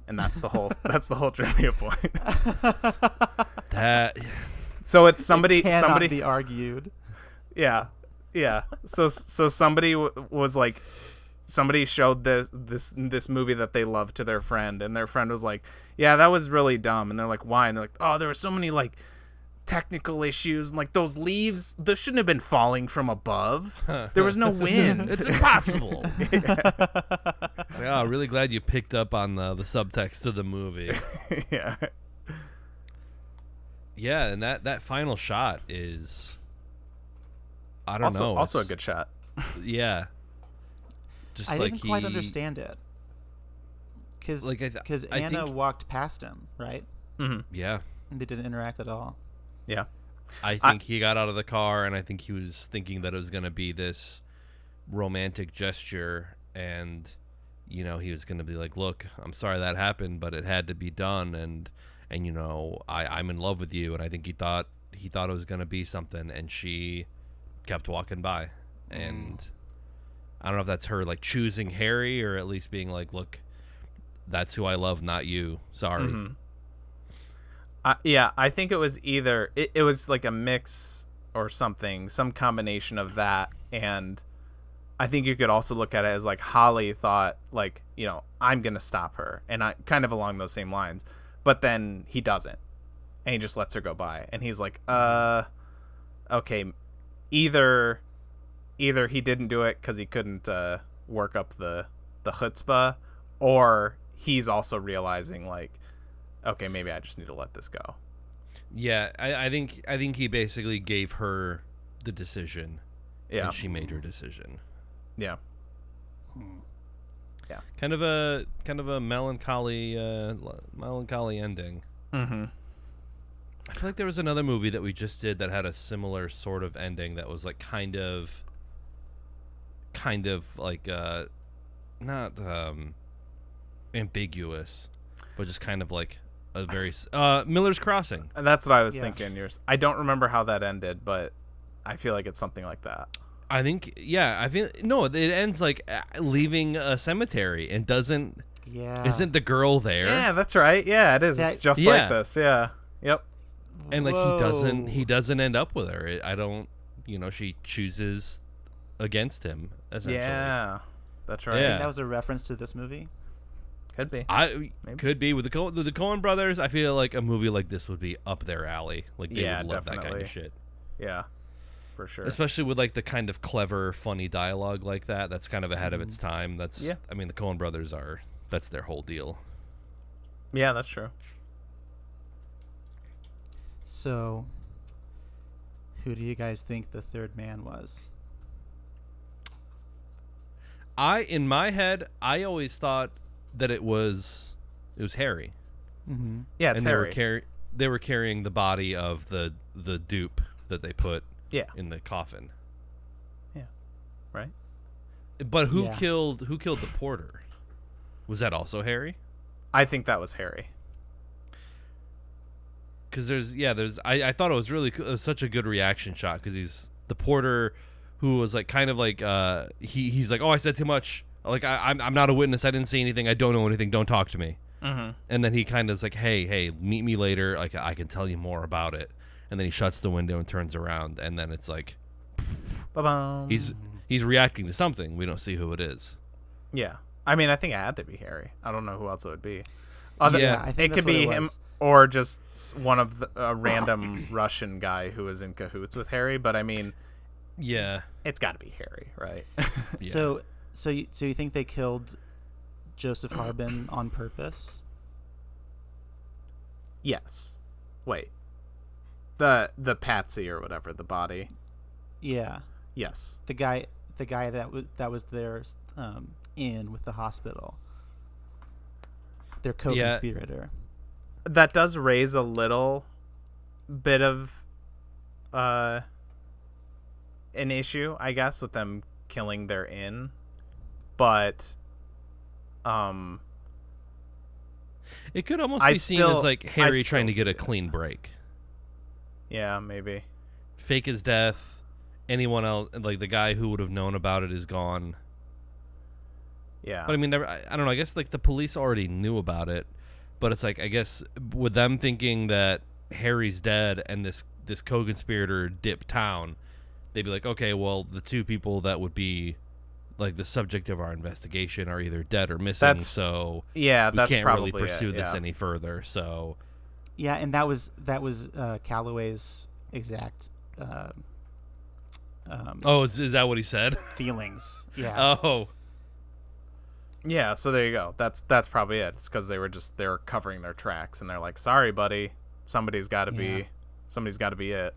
And that's the whole trivia point. That So it's somebody be argued. Yeah. So somebody was like, somebody showed this movie that they loved to their friend, and their friend was like, yeah, that was really dumb. And they're like, why? And they're like, oh, there were so many like technical issues, and like those leaves, they shouldn't have been falling from above. There was no wind. it's impossible. It's like, oh, really glad you picked up on the subtext of the movie. Yeah. Yeah, and that final shot is, I don't know. Also a good shot. Yeah. Just I like didn't quite understand it. Because like I Anna think, walked past him, right? Mm-hmm. Yeah. And they didn't interact at all. Yeah. I think he got out of the car, and I think he was thinking that it was going to be this romantic gesture, and, you know, he was going to be like, look, I'm sorry that happened, but it had to be done, and you know, I'm in love with you. And I think he thought it was going to be something, and she kept walking by. And I don't know if that's her like choosing Harry, or at least being like, look, that's who I love, not you. Sorry. Mm-hmm. Yeah, I think it was either it was like a mix or something, some combination of that, and I think you could also look at it as like Holly thought, like, you know, I'm gonna stop her, and I kind of along those same lines, but then he doesn't, and he just lets her go by, and he's like, okay, either he didn't do it because he couldn't work up the chutzpah, or he's also realizing like, okay, maybe I just need to let this go. Yeah, I think he basically gave her the decision. Yeah. And she made her decision. Yeah. Yeah. Kind of a melancholy ending. Mm-hmm. I feel like there was another movie that we just did that had a similar sort of ending that was like kind of like not ambiguous, but just kind of like a very Miller's Crossing. That's what I was thinking. I don't remember how that ended, but I feel like it's something like that. I think, yeah, it ends like leaving a cemetery and isn't the girl there? Yeah, that's right. Yeah, it is. It's just like this. Yeah. Yep. And like he doesn't end up with her. She chooses against him, essentially. Yeah. That's right. I think that was a reference to this movie. Could be. Could be with the Coen brothers. I feel like a movie like this would be up their alley. Like they would love that kind of shit. Yeah, for sure. Especially with like the kind of clever, funny dialogue like that. That's kind of ahead of its time. I mean, the Coen brothers that's their whole deal. Yeah, that's true. So, who do you guys think the third man was? In my head, I always thought that it was Harry. Mm-hmm. Yeah, it's Harry. They were carrying the body of the dupe that they put in the coffin. Yeah. Right. But who killed the porter? Was that also Harry? I think that was Harry. Because I thought it was really cool. It was such a good reaction shot because he's the porter who was like kind of like he's like, oh, I said too much. Like I'm not a witness. I didn't see anything. I don't know anything. Don't talk to me. Mm-hmm. And then he kind of is like, hey, meet me later. Like I can tell you more about it. and then he shuts the window and turns around, and then it's like Ba-bum. he's reacting to something. We don't see who it is. Yeah. I mean, I think it had to be Harry. I don't know who else it would be. Yeah, I think it could that's what be it him was. or just a random Russian guy who was in cahoots with Harry. But I mean, Yeah. it's got to be Harry, right? Yeah. So you think they killed Joseph Harbin on purpose? Yes. Wait. The Patsy or whatever, the body. Yeah. Yes. The guy that was there in with the hospital. Their co-conspirator. That does raise a little bit of an issue, I guess, with them killing their inn. But It could almost I be seen still- as like I Harry still trying to get see a it. clean break. yeah, maybe. Fake his death. Anyone else, like the guy who would have known about it, is gone. Yeah. But I mean, I don't know. I guess like the police already knew about it, but it's like I guess with them thinking that Harry's dead and this co-conspirator dipped town, they'd be like, okay, well, the two people that would be like the subject of our investigation are either dead or missing, so yeah, we that's can't probably really pursue it, this yeah. any further. So Yeah, and that was Calloway's exact is that what he said? feelings. Yeah. Oh, Yeah, so there you go. That's probably it. It's because they were covering their tracks, and they're like, "Sorry, buddy, somebody's got to Yeah. be it."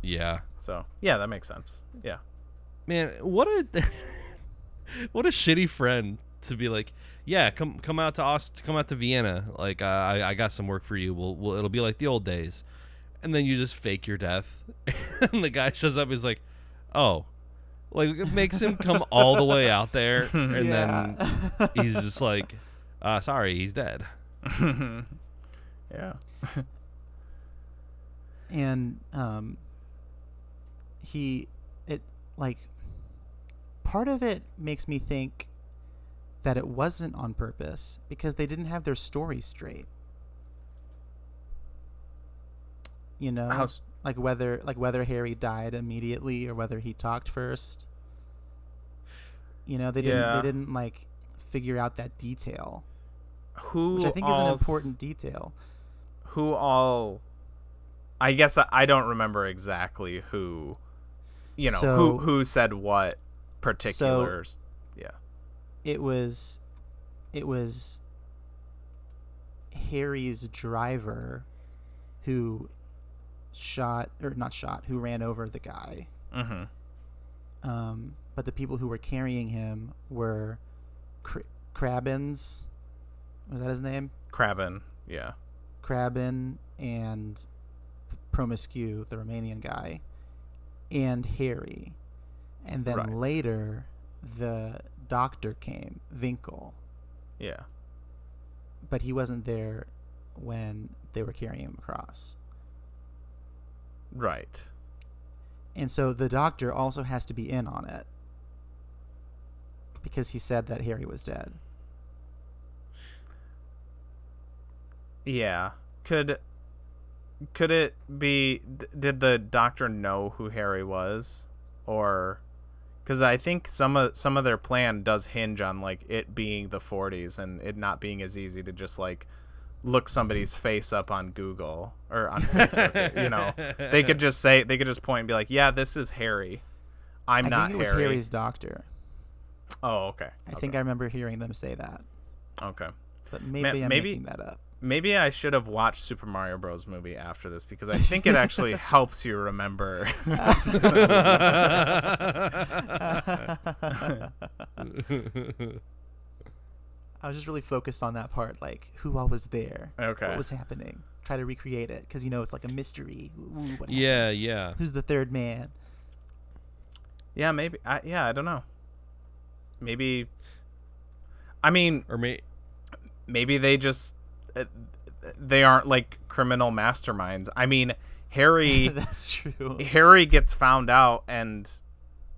yeah. So yeah, that makes sense. Yeah, Man, what a what a shitty friend to be like. Yeah, come out to Vienna. Like I got some work for you. We'll it'll be like the old days, and then you just fake your death, and the guy shows up. He's like, oh, like it makes him come all the way out there, and Yeah. then he's just like, sorry, he's dead. yeah, And part of it makes me think that it wasn't on purpose because they didn't have their story straight. You know, How's- whether Harry died immediately or whether he talked first. You know, they didn't like figure out that detail, who? which I think is an all important detail. Who all? I guess I don't remember exactly who. You know, So- who said what particulars? Yeah. It was Harry's driver who who ran over the guy. Mm-hmm. But the people who were carrying him were Crabbins. Was that his name? Crabin. Yeah. Crabbin and Promiscu, the Romanian guy, and Harry. And then Right. later, the doctor came, Winkle, Yeah. but he wasn't there when they were carrying him across. Right. And so the doctor also has to be in on it because he said that Harry was dead. Yeah. Could it be? Did the doctor know who Harry was, or? Because I think some of their plan does hinge on like it being the 40s and it not being as easy to just like look somebody's face up on Google or on Facebook. You know, they could just point and be like, "Yeah, this is Harry. I'm I not think it was Harry." Harry's doctor. Oh, okay. I think I remember hearing them say that, Okay. but maybe I'm maybe- making that up. Maybe I should have watched Super Mario Bros. Movie after this because I think it actually helps you remember. I was just really focused on that part, like who all was there, Okay. what was happening. Try to recreate it because it's like a mystery. Ooh, what happened? Yeah, yeah. Who's the third man? Yeah, maybe. I don't know. Maybe. I mean, Or maybe they just they aren't like criminal masterminds. I mean, Harry That's true. Harry gets found out and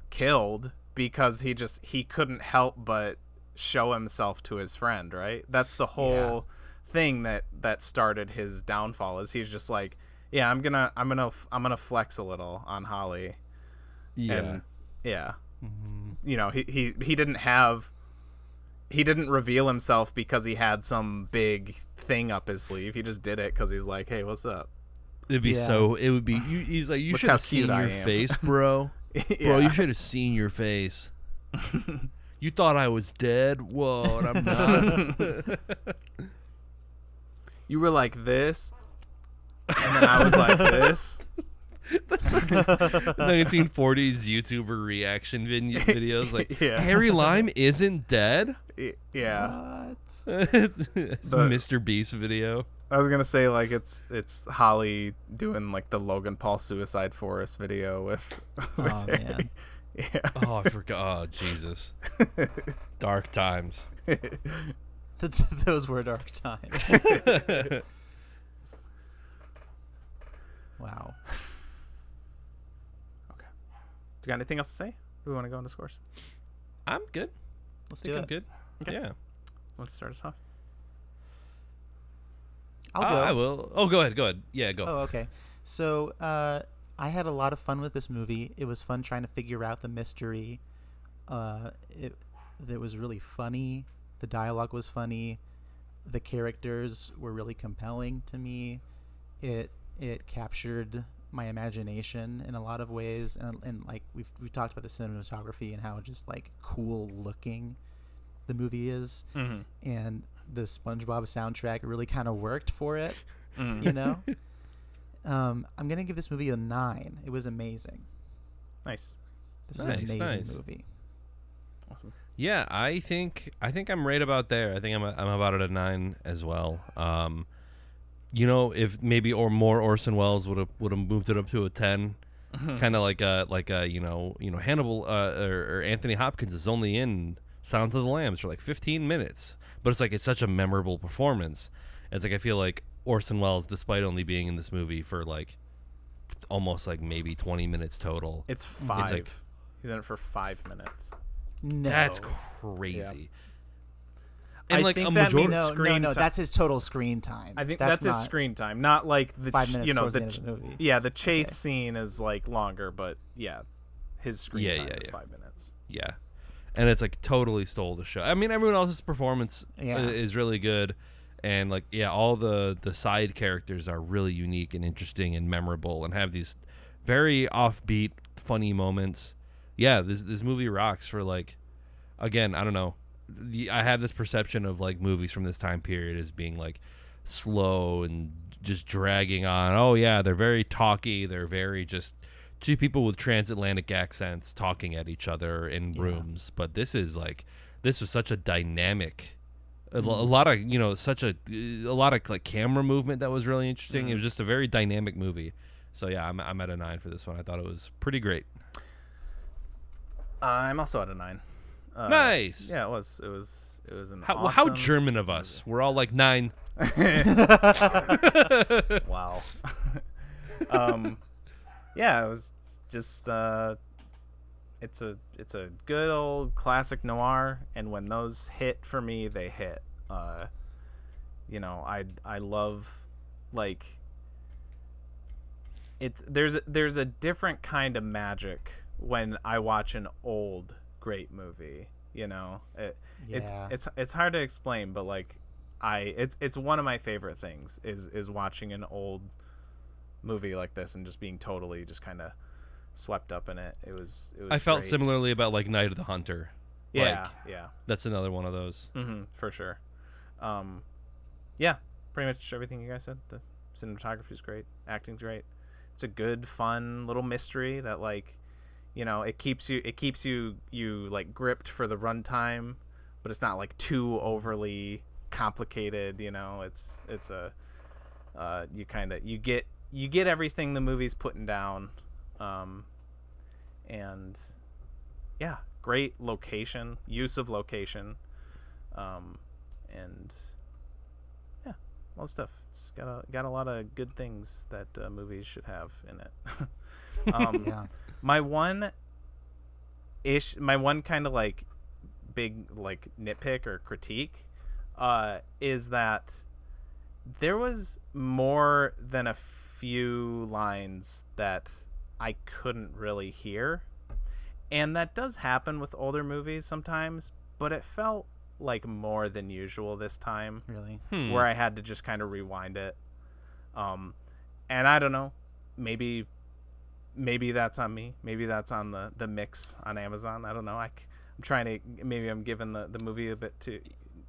killed because he couldn't help but show himself to his friend, right? That's the whole thing that started his downfall. Is he's just like, Yeah, I'm gonna flex a little on Holly. Yeah. And yeah. You know, he didn't reveal himself because he had some big thing up his sleeve. He just did it because he's like, hey, what's up? It'd be he's like, you Look should how have seen cute I your am." face, bro. Yeah. Bro, you should have seen your face. You thought I was dead? Whoa, and I'm not. You were like this, and then I was like this. 1940s YouTuber reaction videos like, Yeah. Harry Lime isn't dead? Yeah. It's But- Mr. Beast video. I was gonna say like it's Holly doing like the Logan Paul Suicide Forest video with Oh, Harry. man. Yeah. Oh, I forgot. Oh, Jesus. Dark times. Those were dark times. Wow. Okay. Do you got anything else to say? Do we want to go into scores? I'm good. Let's I think do I'm it. good. Okay. Yeah. Want to start us off? I'll go. I will. Oh, go ahead. Yeah, go. Oh, okay. So I had a lot of fun with this movie. It was fun trying to figure out the mystery. It was really funny. The dialogue was funny. The characters were really compelling to me. It captured my imagination in a lot of ways, and like we've talked about the cinematography and how just like cool looking the movie is, and the SpongeBob soundtrack really kind of worked for it. You know. I'm gonna give this movie a 9. It was amazing. Nice. This was an amazing Nice. movie. Awesome. Yeah, I think I'm right about there. I think I'm about at a 9 as well. You know, if maybe or more Orson Welles would have moved it up to a 10, kind of like a you know Hannibal or Anthony Hopkins is only in Silence of the Lambs for like 15 minutes, but it's such a memorable performance. It's like I feel like Orson Welles, despite only being in this movie for like almost like maybe 20 minutes total, It's 5. like- He's in it for 5 minutes. No, that's crazy. I And like think a that majority. means- no, screen no. ti- That's his total screen time. I think that's his not screen time, not like the 5 minutes you know towards the the end of the movie. yeah the chase scene is like longer, but yeah, his screen Yeah, time yeah, is yeah. 5 minutes. Yeah, and it's like totally stole the show. I mean, everyone else's performance Yeah. is really good, and like all the side characters are really unique and interesting and memorable, and have these very offbeat, funny moments. Yeah, this movie rocks for like, again, I don't know. I have this perception of like movies from this time period as being like slow and just dragging on. Oh yeah, they're very talky. They're very just two people with transatlantic accents talking at each other in rooms. But this was such a dynamic, a lot of a lot of like camera movement that was really interesting. It was just a very dynamic movie. So yeah, I'm at a 9 for this one. I thought it was pretty great. I'm also at a 9. Nice. Yeah, it was an How awesome... German of us. We're all like 9. Wow. Yeah, it was just it's a good old classic noir, and when those hit for me, they hit. You know, I love like there's a different kind of magic when I watch an old great movie. You know, it's hard to explain, but like it's one of my favorite things is watching an old movie like this and just being totally just kind of swept up in it. It was I felt great. similarly about like Night of the Hunter. Yeah, Like, yeah. that's another one of those. For sure. Yeah, pretty much everything you guys said. The cinematography is great, acting's great. It's a good, fun little mystery that, like, you know, it keeps you like gripped for the runtime, but it's not like too overly complicated. You know, it's a you get everything the movie's putting down, and yeah, great use of location, and yeah, all the stuff. It's got a lot of good things that movies should have in it. Yeah. My one kind of like big like nitpick or critique is that there was more than a few lines that I couldn't really hear. And that does happen with older movies sometimes, but it felt like more than usual this time. Really? Where I had to just kind of rewind it. And I don't know, maybe that's on me. Maybe that's on the mix on Amazon. I don't know. I'm trying to, maybe I'm giving the movie a bit too,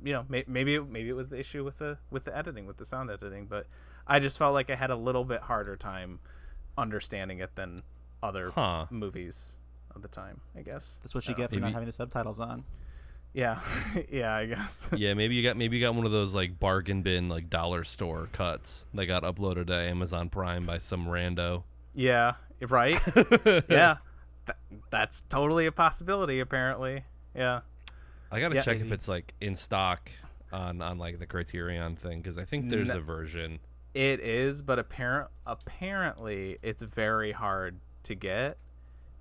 maybe it was the issue with the editing, with the sound editing, but I just felt like I had a little bit harder time understanding it than other movies of the time, I guess. That's what you get for not having the subtitles on. Yeah. Yeah, I guess. Yeah, maybe you got one of those like bargain bin like dollar store cuts that got uploaded to Amazon Prime by some rando. Yeah, right? Yeah. That's totally a possibility apparently. Yeah. I got to check if it's like in stock on like the Criterion thing, cuz I think there's a version. It is, but apparently it's very hard to get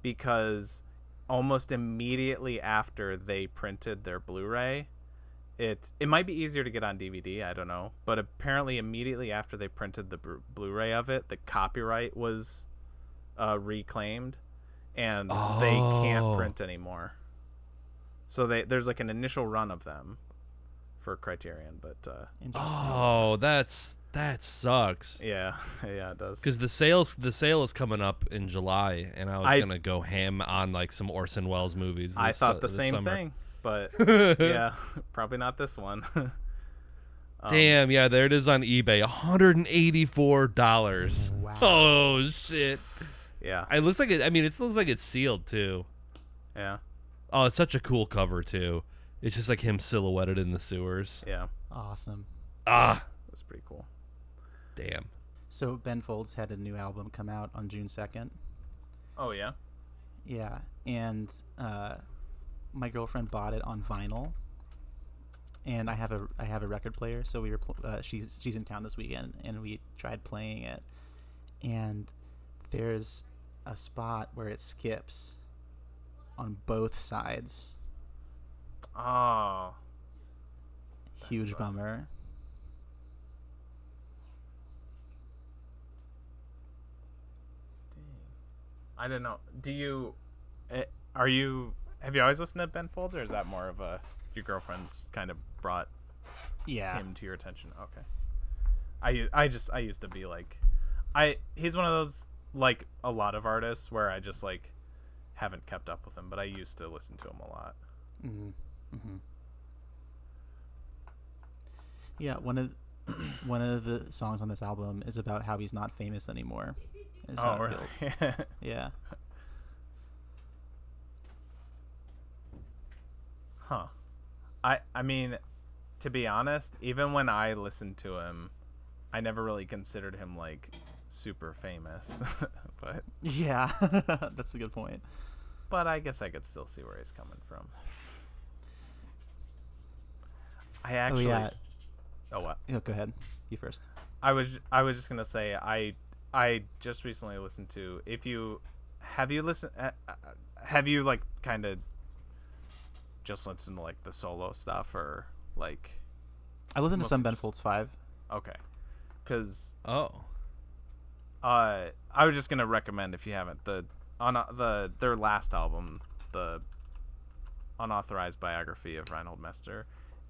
because almost immediately after they printed their Blu-ray, it might be easier to get on DVD, I don't know, but apparently immediately after they printed the Blu-ray of it, the copyright was reclaimed, and they can't print anymore. So there's like an initial run of them for Criterion, but that sucks. Yeah, it does. Because the sale is coming up in July, and I was gonna go ham on like some Orson Welles movies. I thought the same summer. thing, but yeah, probably not this one. Damn, yeah, there it is on eBay, $184. Wow. Oh shit. Yeah, It looks like it. I mean, it looks like it's sealed too. yeah, Oh, it's such a cool cover too. It's just like him silhouetted in the sewers. yeah. Awesome. Ah, That's pretty cool. damn. So Ben Folds had a new album come out on June 2nd. Oh yeah. Yeah, and my girlfriend bought it on vinyl, and I have a record player. So we were she's in town this weekend, and we tried playing it, and there's a spot where it skips on both sides. Oh, Huge sucks. bummer. I don't know. Have you always listened to Ben Folds, or is that more of your girlfriend's kind of brought him to your attention? Okay. I used to be like, he's one of those, like a lot of artists, where I just like haven't kept up with him, but I used to listen to him a lot. Mm-hmm. Mm-hmm. Yeah, one of the songs on this album is about how he's not famous anymore. Is how it feels. Yeah. Huh. I mean, to be honest, even when I listened to him, I never really considered him like super famous. But Yeah, that's a good point. I guess I could still see where he's coming from. I actually. Oh, what? Yeah, go ahead. You first. I was just gonna say I just recently listened to. Have you like kind of just listened to like the solo stuff, or like? I listened to some Ben just- Folds 5. Okay, because Oh, I was just gonna recommend, if you haven't, their last album, the unauthorized biography of Reinhold Messner,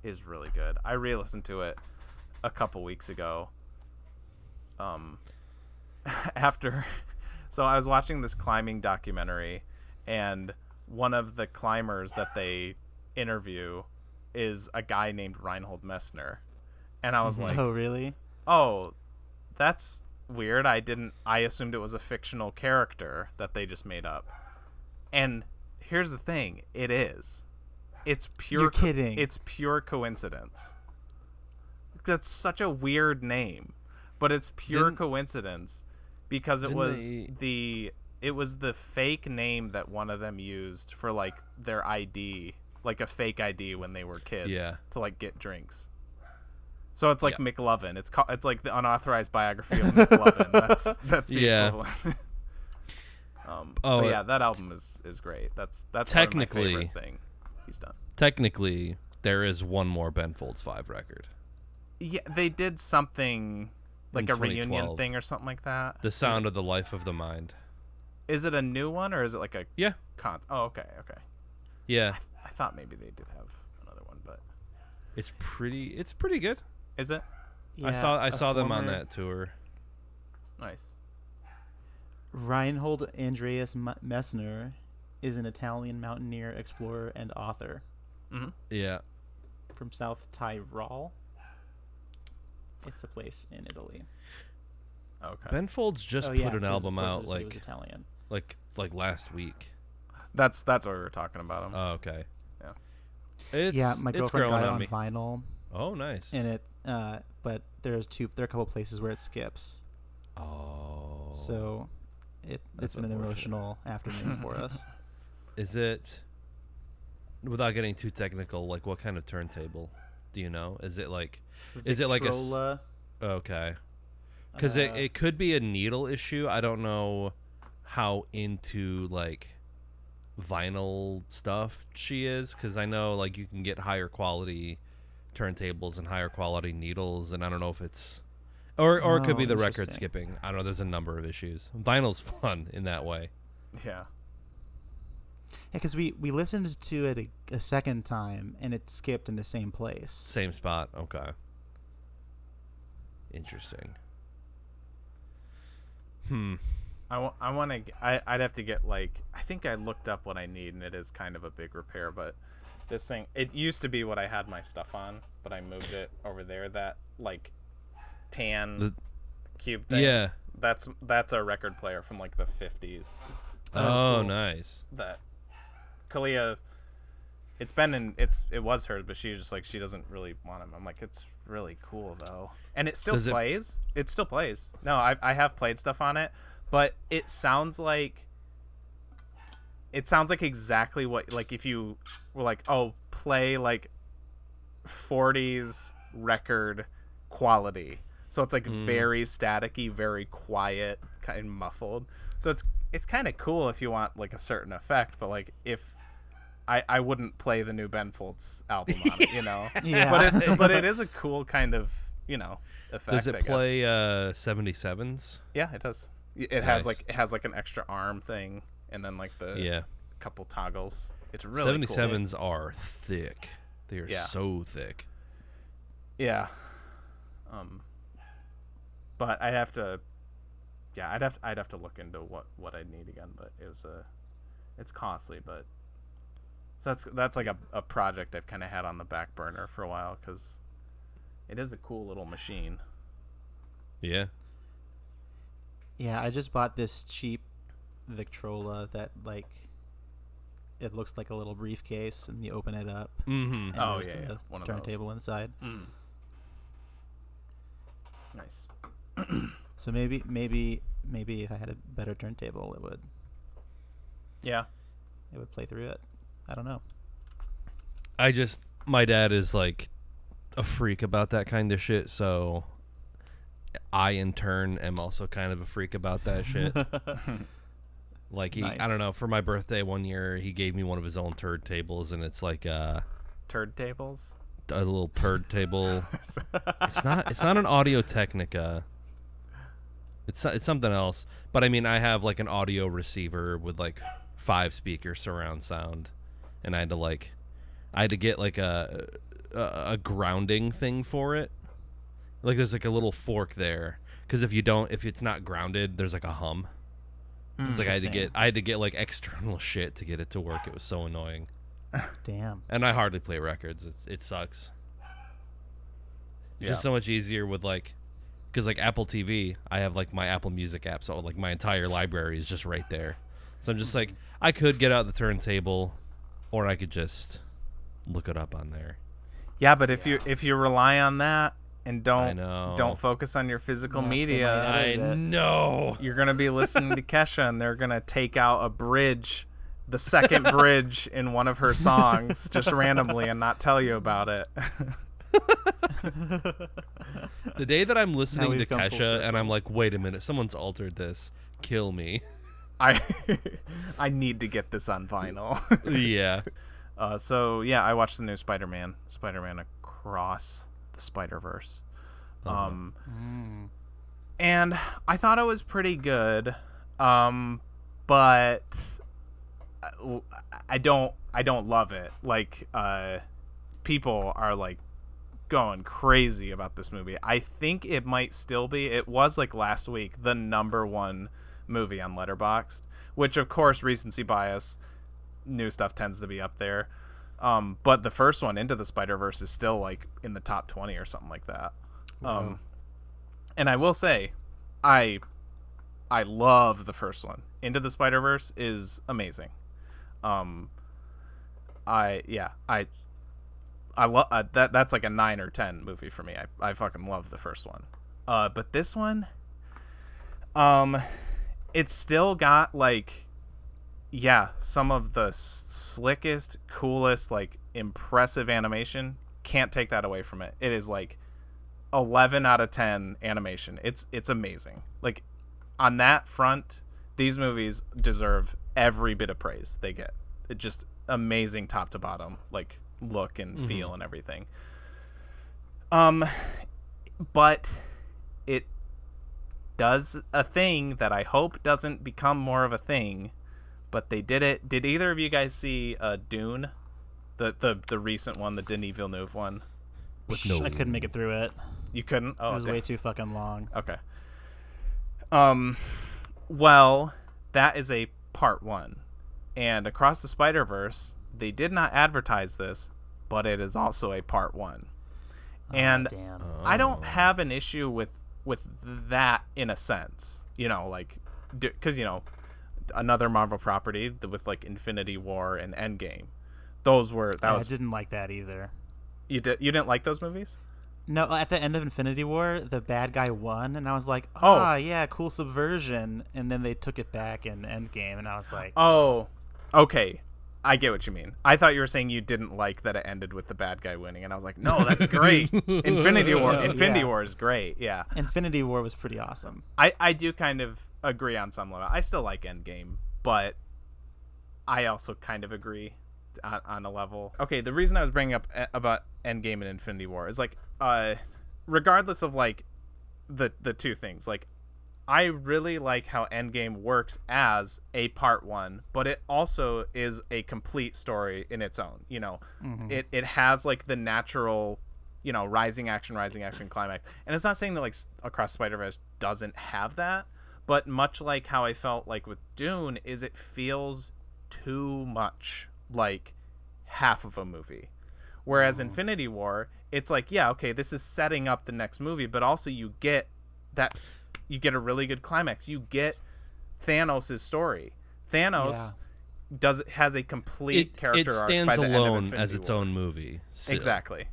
is really good. I re-listened to it a couple weeks ago. So I was watching this climbing documentary, and one of the climbers that they interview is a guy named Reinhold Messner, and I was like, Oh, really? oh, that's weird. I assumed it was a fictional character that they just made up. And here's the thing, it is. It's pure. You're kidding. It's pure coincidence. That's such a weird name, but it's pure coincidence because it was the fake name that one of them used for like their ID, like a fake ID when they were kids, to like get drinks. So it's like McLovin. It's like the unauthorized biography of McLovin. That's the equivalent. But yeah, that album is great. That's technically one of my favorite thing he's done. Technically, there is one more Ben Folds 5 record. Yeah, they did something like in a reunion 2012. thing or something like that. The Sound of the Life of the Mind. Is it a new one or is it like a Yeah. Oh, okay, okay. Yeah. I thought maybe they did have another one, but It's pretty good. is it? I saw them on that tour. Nice. Reinhold Andreas Messner is an Italian mountaineer, explorer, and author Yeah. from South Tyrol. It's a place in Italy. Okay. Ben Folds just Oh, yeah, put an 'cause album of course out it was Italian. like last week. That's what we were talking about him. Oh, okay. Yeah. It's My it's girlfriend growing got it on on me. vinyl, Oh, nice. and it. But there are a couple places where it skips, Oh. so it's That's been an unfortunate. emotional afternoon for us. Is it, without getting too technical, like what kind of turntable? Do you know? Is it like Victrola, okay. Because it could be a needle issue. I don't know how into like vinyl stuff she is, because I know like you can get higher quality turntables and higher quality needles, and I don't know if it's or it could be the record interesting. skipping. I don't know. There's a number of issues. Vinyl's fun in that way. Yeah. Yeah, because we listened to it a second time, and it skipped in the same place. Same spot. Okay. Interesting. I'd have to get like, I think I looked up what I need, and it is kind of a big repair, but this thing, it used to be what I had my stuff on, but I moved it over there. That like tan cube thing. Yeah. That's a record player from like the 50s. Oh, cool. nice. That Kalia, it was hers, but she's just like, she doesn't really want him. I'm like, it's really cool though, and it still plays. It still plays. No, I have played stuff on it, but it sounds like exactly what, like, if you were like, oh, play like 40s record quality. So it's like very staticky, very quiet, kind of muffled. So it's kind of cool if you want like a certain effect, but like if I wouldn't play the new Ben Folds album on it, you know. Yeah. But it is a cool kind of, you know, effect. Does it I guess. play 77s? Yeah, it does. It Nice. has like an extra arm thing, and then like the couple toggles. It's really 77s are thick. They are Yeah. so thick. Yeah. But I'd have to look into what I'd need again, but it's costly, but so that's like a project I've kind of had on the back burner for a while, because it is a cool little machine. Yeah. Yeah, I just bought this cheap Victrola that, like, it looks like a little briefcase, and you open it up. Mm-hmm. And Oh, there's yeah, the one of those. turntable inside. Nice. So maybe if I had a better turntable, it would play through it. I don't know. My dad is like a freak about that kind of shit, so I in turn am also kind of a freak about that shit. Like Nice. I don't know, for my birthday one year he gave me one of his own turd tables, and it's like Turd tables. a little turd table. It's not an Audio Technica. It's something else. But I mean, I have like an audio receiver with like 5 speakers surround sound, and I had to get like a grounding thing for it. Like there's like a little fork there, because if it's not grounded, there's like a hum. It's like I had to get like external shit to get it to work. It was so annoying. Damn. And I hardly play records. It sucks. It's just so much easier with like, because like Apple TV, I have like my Apple Music app, so like my entire library is just right there. So I'm just like, I could get out the turntable, or I could just look it up on there. Yeah, but if you rely on that and don't focus on your physical media, I know. you're gonna be listening to Kesha, and they're gonna take out a bridge, the second bridge in one of her songs, just randomly, and not tell you about it. The day that I'm listening to we've come full Kesha circle. and I'm like, wait a minute, someone's altered this. Kill me. I need to get this on vinyl. Yeah. So yeah, I watched the new Spider-Man Across the Spider-Verse. And I thought it was pretty good, but I don't love it. Like, people are like going crazy about this movie. I think it might still be. It was like last week the #1 movie on Letterboxd, which of course recency bias, new stuff tends to be up there. But the first one, Into the Spider-Verse, is still like in the top 20 or something like that. Wow. And I will say, I love the first one. Into the Spider-Verse is amazing. I love that. That's like a 9 or 10 movie for me. I fucking love the first one. But this one, it's still got like, some of the slickest, coolest, like impressive animation. Can't take that away from it. It is like 11 out of 10 animation. It's amazing. Like, on that front, these movies deserve every bit of praise they get. It's just amazing top to bottom, like look and feel and everything. But it does a thing that I hope doesn't become more of a thing, but they did it. Did either of you guys see Dune? The recent one, the Denis Villeneuve one? No. I couldn't make it through it. You couldn't? Oh, It was okay. way too fucking long. Okay. Well, that is a part 1. And Across the Spider-Verse, they did not advertise this, but it is also a part 1. And Damn. I don't have an issue with that in a sense. You know, like, because, another Marvel property with like Infinity War and Endgame. I didn't like that either. You didn't like those movies? No, at the end of Infinity War, the bad guy won, and I was like, Oh. yeah, cool subversion. And then they took it back in Endgame, and I was like, Oh, okay. I get what you mean. I thought you were saying you didn't like that it ended with the bad guy winning, and I was like, no, that's great. Infinity War is great. Yeah. Infinity War was pretty awesome. I do kind of agree on some level. I still like Endgame, but I also kind of agree on a level. Okay, the reason I was bringing up about Endgame and Infinity War is like, regardless of like the two things, like, I really like how Endgame works as a part 1, but it also is a complete story in its own. It has like the natural, rising action climax. And it's not saying that like Across Spider-Verse doesn't have that, but much like how I felt like with Dune, is it feels too much like half of a movie. Whereas Infinity War, it's like, this is setting up the next movie, but also you get a really good climax. You get Thanos' story. Thanos has a complete character arc by the end of It stands alone Infinity as its War. own movie. still. Exactly.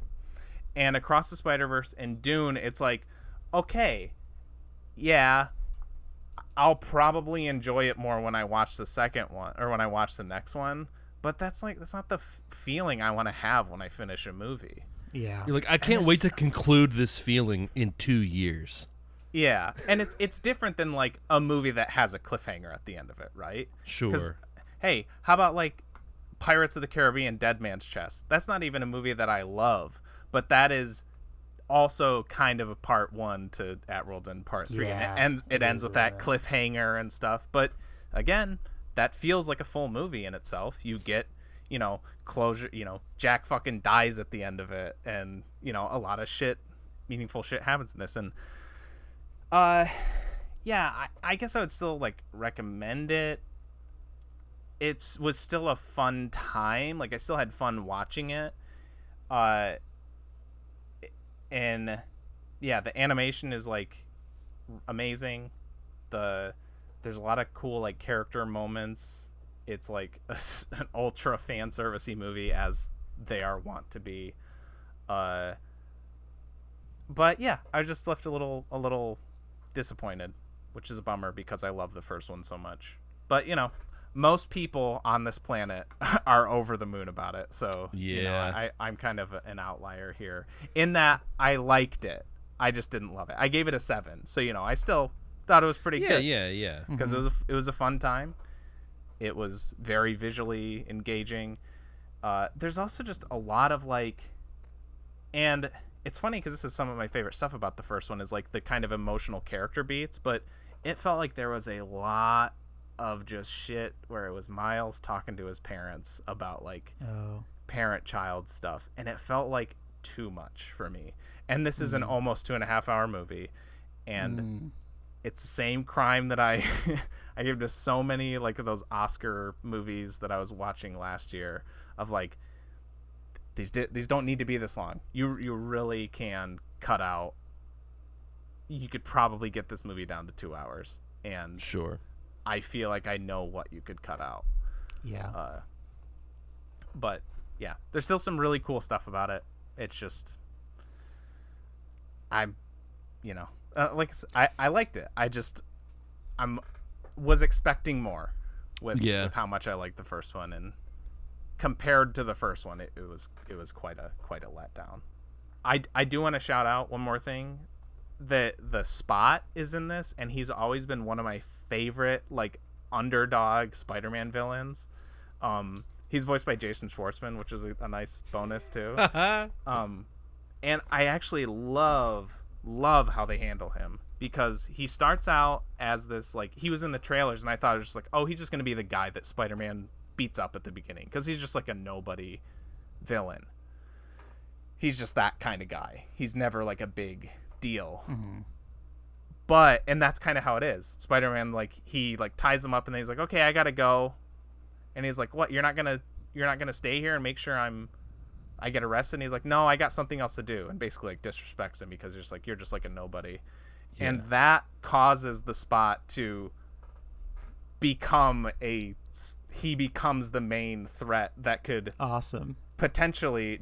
And Across the Spider-Verse and Dune, it's like, okay, I'll probably enjoy it more when I watch the second one or when I watch the next one. But that's not the feeling I want to have when I finish a movie. Yeah. You're like, I can't wait to conclude this feeling in 2 years. Yeah, and it's different than like a movie that has a cliffhanger at the end of it, right? Sure. 'Cause, hey, how about like Pirates of the Caribbean, Dead Man's Chest? That's not even a movie that I love, but that is also kind of a part 1 to At-World and part 3. Yeah, And it ends with that yeah. cliffhanger and stuff. But again, that feels like a full movie in itself. You get, closure, Jack fucking dies at the end of it, and, a lot of meaningful shit happens in this. And I guess I would still like recommend it. It was still a fun time. Like, I still had fun watching it. And the animation is like amazing. There's a lot of cool like character moments. It's like an ultra fan servicey movie, as they are wont to be. But yeah, I was just left a little disappointed, which is a bummer because I love the first one so much. But most people on this planet are over the moon about it. So I'm kind of an outlier here in that I liked it. I just didn't love it. I gave it a 7. So I still thought it was pretty good. Yeah. Because it was a fun time. It was very visually engaging. There's also just a lot of like, and it's funny because this is some of my favorite stuff about the first one is like the kind of emotional character beats, but it felt like there was a lot of just shit where it was Miles talking to his parents about like parent-child stuff, and it felt like too much for me. And this is an almost 2.5-hour movie, and it's the same crime that I I give to so many like of those Oscar movies that I was watching last year of like these don't need to be this long. You really can cut out. You could probably get this movie down to 2 hours, and Sure. I feel like I know what you could cut out. Yeah. But yeah, there's still some really cool stuff about it. It's just I liked it. Was expecting more with how much I liked the first one, and compared to the first one, it was quite a letdown. I do want to shout out one more thing. The Spot is in this, and he's always been one of my favorite like underdog Spider-Man villains. He's voiced by Jason Schwartzman, which is a nice bonus too. And I actually love how they handle him, because he starts out as this like, he was in the trailers and I thought it was just like, oh, he's just gonna be the guy that Spider-Man beats up at the beginning, because he's just like a nobody villain. He's just that kind of guy. He's never like a big deal. But and that's kind of how it is. Spider-Man, like, he like ties him up and then he's like, okay, I gotta go. And he's like, what, you're not gonna stay here and make sure I get arrested? And he's like, no, I got something else to do, and basically like disrespects him because you're just like a nobody. And that causes the Spot to become he becomes the main threat that could potentially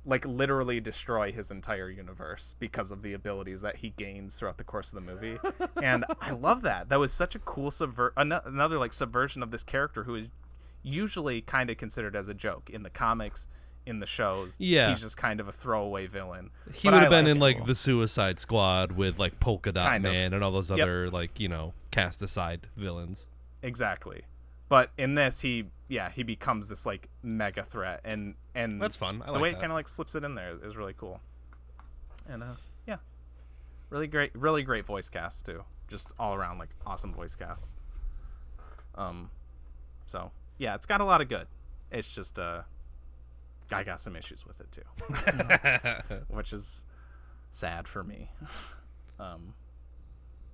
literally destroy his entire universe because of the abilities that he gains throughout the course of the movie. And I love that. That was such a cool another like subversion of this character who is usually kind of considered as a joke in the comics, in the shows. Yeah, he's just kind of a throwaway villain. He would have been in like the Suicide Squad with like Polka Dot Man and all those other like, you know, cast aside villains. Exactly. But in this, he becomes this like mega threat, and that's fun. The way it kind of like slips it in there is really cool. And really great voice cast too. Just all around like awesome voice cast. So yeah, it's got a lot of good. It's just I got some issues with it too, which is sad for me.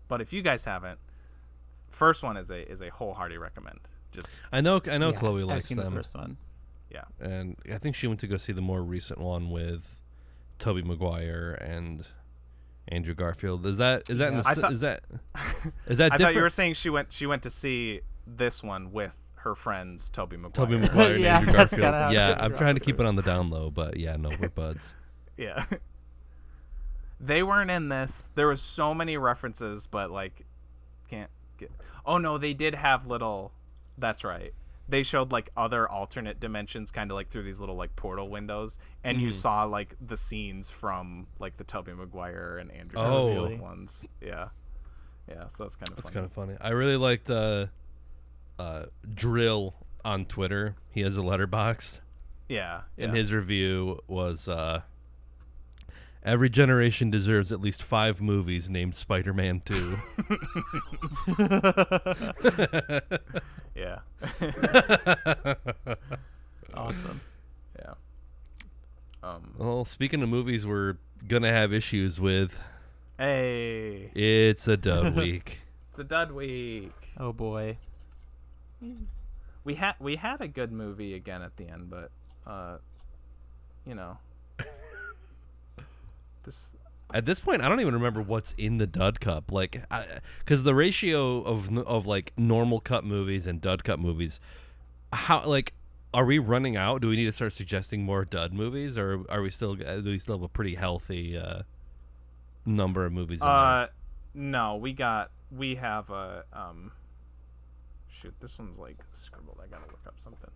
But if you guys haven't, first one is a wholehearted recommend. Just I know Chloe likes them. The first one. Yeah, and I think she went to go see the more recent one with Tobey Maguire and Andrew Garfield. Is that is that I thought you were saying she went to see this one with her friends Tobey Maguire and Andrew Garfield. Yeah, I'm trying to keep it on the down low, but yeah, no, we're buds. Yeah. They weren't in this. There was so many references, but like can't get. Oh no, they did have little. That's right. They showed like other alternate dimensions, kind of like through these little like portal windows, and you saw like the scenes from like the Tobey Maguire and Andrew Garfield ones. Yeah. So it's kind of that's kind of funny. I really liked Drill on Twitter. He has a letterbox. Yeah. And his review was every generation deserves at least 5 movies named Spider-Man 2. Yeah. Awesome. Yeah. Well, speaking of movies we're gonna have issues with. Hey. It's a dud week. It's a dud week. Oh boy. We had a good movie again at the end, but you know. At this point, I don't even remember what's in the dud cup. Like, because the ratio of like normal cut movies and dud cut movies, how like are we running out? Do we need to start suggesting more dud movies, or do we still have a pretty healthy number of movies? In there? No, we have a shoot. This one's like scribbled. I gotta look up something.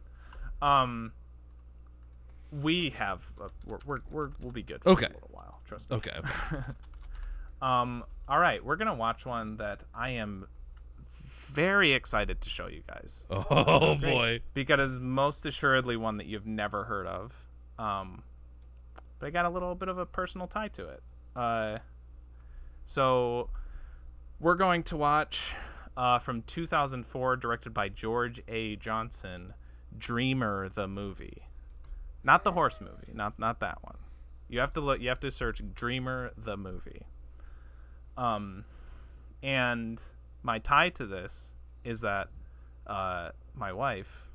We have we'll be good for a little while. Trust me. Okay. All right, we're gonna watch one that I am very excited to show you guys. Oh boy! Because most assuredly one that you've never heard of. but I got a little bit of a personal tie to it. So we're going to watch from 2004, directed by George A. Johnson, Dreamer the movie. Not the horse movie, not that one. You have to search Dreamer the movie. And my tie to this is that my wife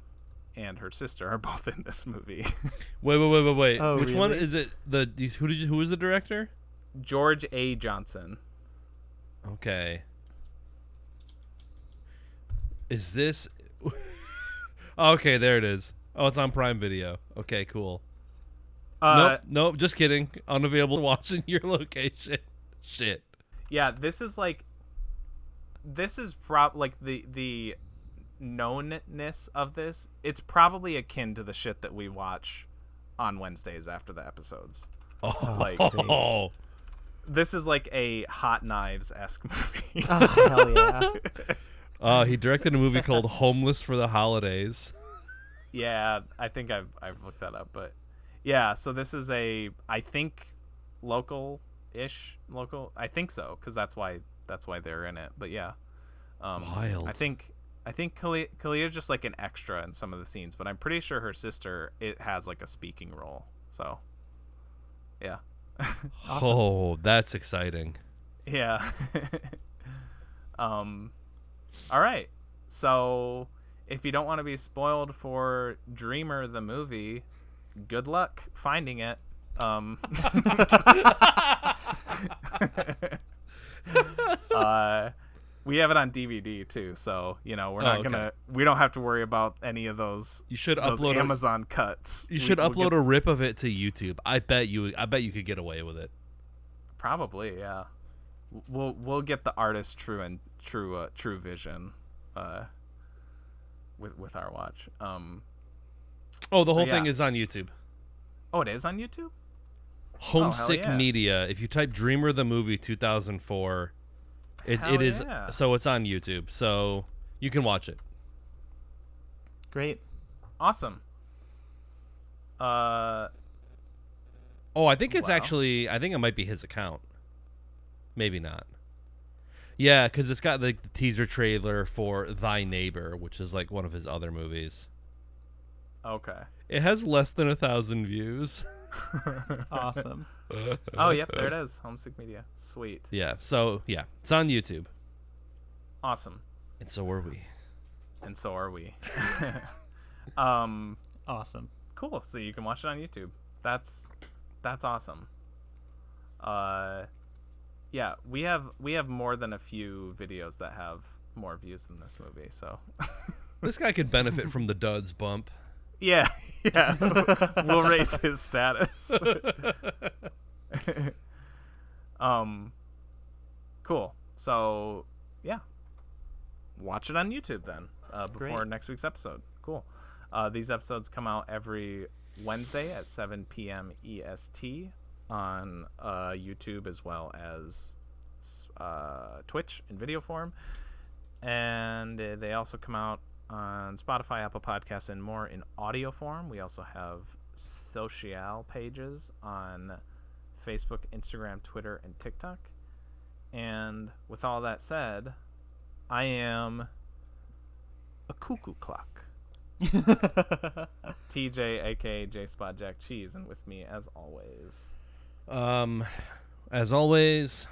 and her sister are both in this movie. Wait. Oh, Which one really? is it? Who was the director? George A. Johnson. Okay. Is this? Okay, there it is. Oh, it's on Prime Video. Okay, cool. Nope, just kidding. Unavailable to watch in your location. Shit. Yeah, this is the knownness of this. It's probably akin to the shit that we watch on Wednesdays after the episodes. Oh, This is like a Hot Knives-esque movie. Oh, hell yeah. he directed a movie called Homeless for the Holidays. Yeah, I think I've looked that up, but yeah. So this is I think local. I think so, because that's why they're in it. But yeah, Wild. I think Kalia's just like an extra in some of the scenes, but I'm pretty sure her sister has like a speaking role. So yeah. Awesome. Oh, that's exciting. Yeah. All right. So if you don't want to be spoiled for Dreamer the movie, good luck finding it. We have it on DVD too, so we don't have to worry about any of those. You should those upload Amazon cuts. You should upload a rip of it to YouTube. I bet you could get away with it. Probably, yeah. We'll get the artist true vision with our watch. The whole thing is on YouTube. Oh, it is on YouTube? Homesick yeah. Media. If you type Dreamer the movie 2004, it is yeah. so it's on YouTube. So you can watch it. Great. Awesome. I think it's actually I think it might be his account. Maybe not. Yeah, because it's got like the teaser trailer for Thy Neighbor, which is like one of his other movies. Okay. It has less than 1,000 views. Awesome. Oh, yep, there it is. Homesick Media. Sweet. Yeah, so yeah, it's on YouTube. Awesome. And so are we. And so are we. Awesome. Cool. So you can watch it on YouTube. That's awesome. Yeah, we have more than a few videos that have more views than this movie, so This guy could benefit from the Duds bump. yeah. We'll raise his status. Cool. So yeah, watch it on YouTube then before Great. next week's episode. Cool. These episodes come out every Wednesday at 7 p.m. EST on YouTube as well as Twitch in video form, and they also come out on Spotify, Apple Podcasts, and more in audio form. We also have social pages on Facebook, Instagram, Twitter, and TikTok. And with all that said, I am a cuckoo clock. TJ, aka J Spot Jack Cheese, and with me as always. As always,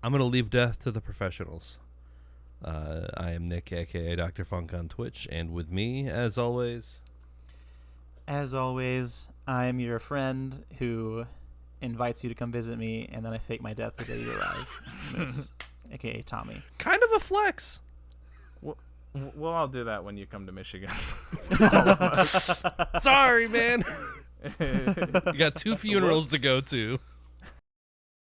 I'm gonna leave death to the professionals. I am Nick, aka Dr. Funk on Twitch, and with me, as always, I'm your friend who invites you to come visit me, and then I fake my death the day you arrive. Moose, aka Tommy. kind of a flex. We'll all do that when you come to Michigan. Sorry, man. You got 2 funerals to go to.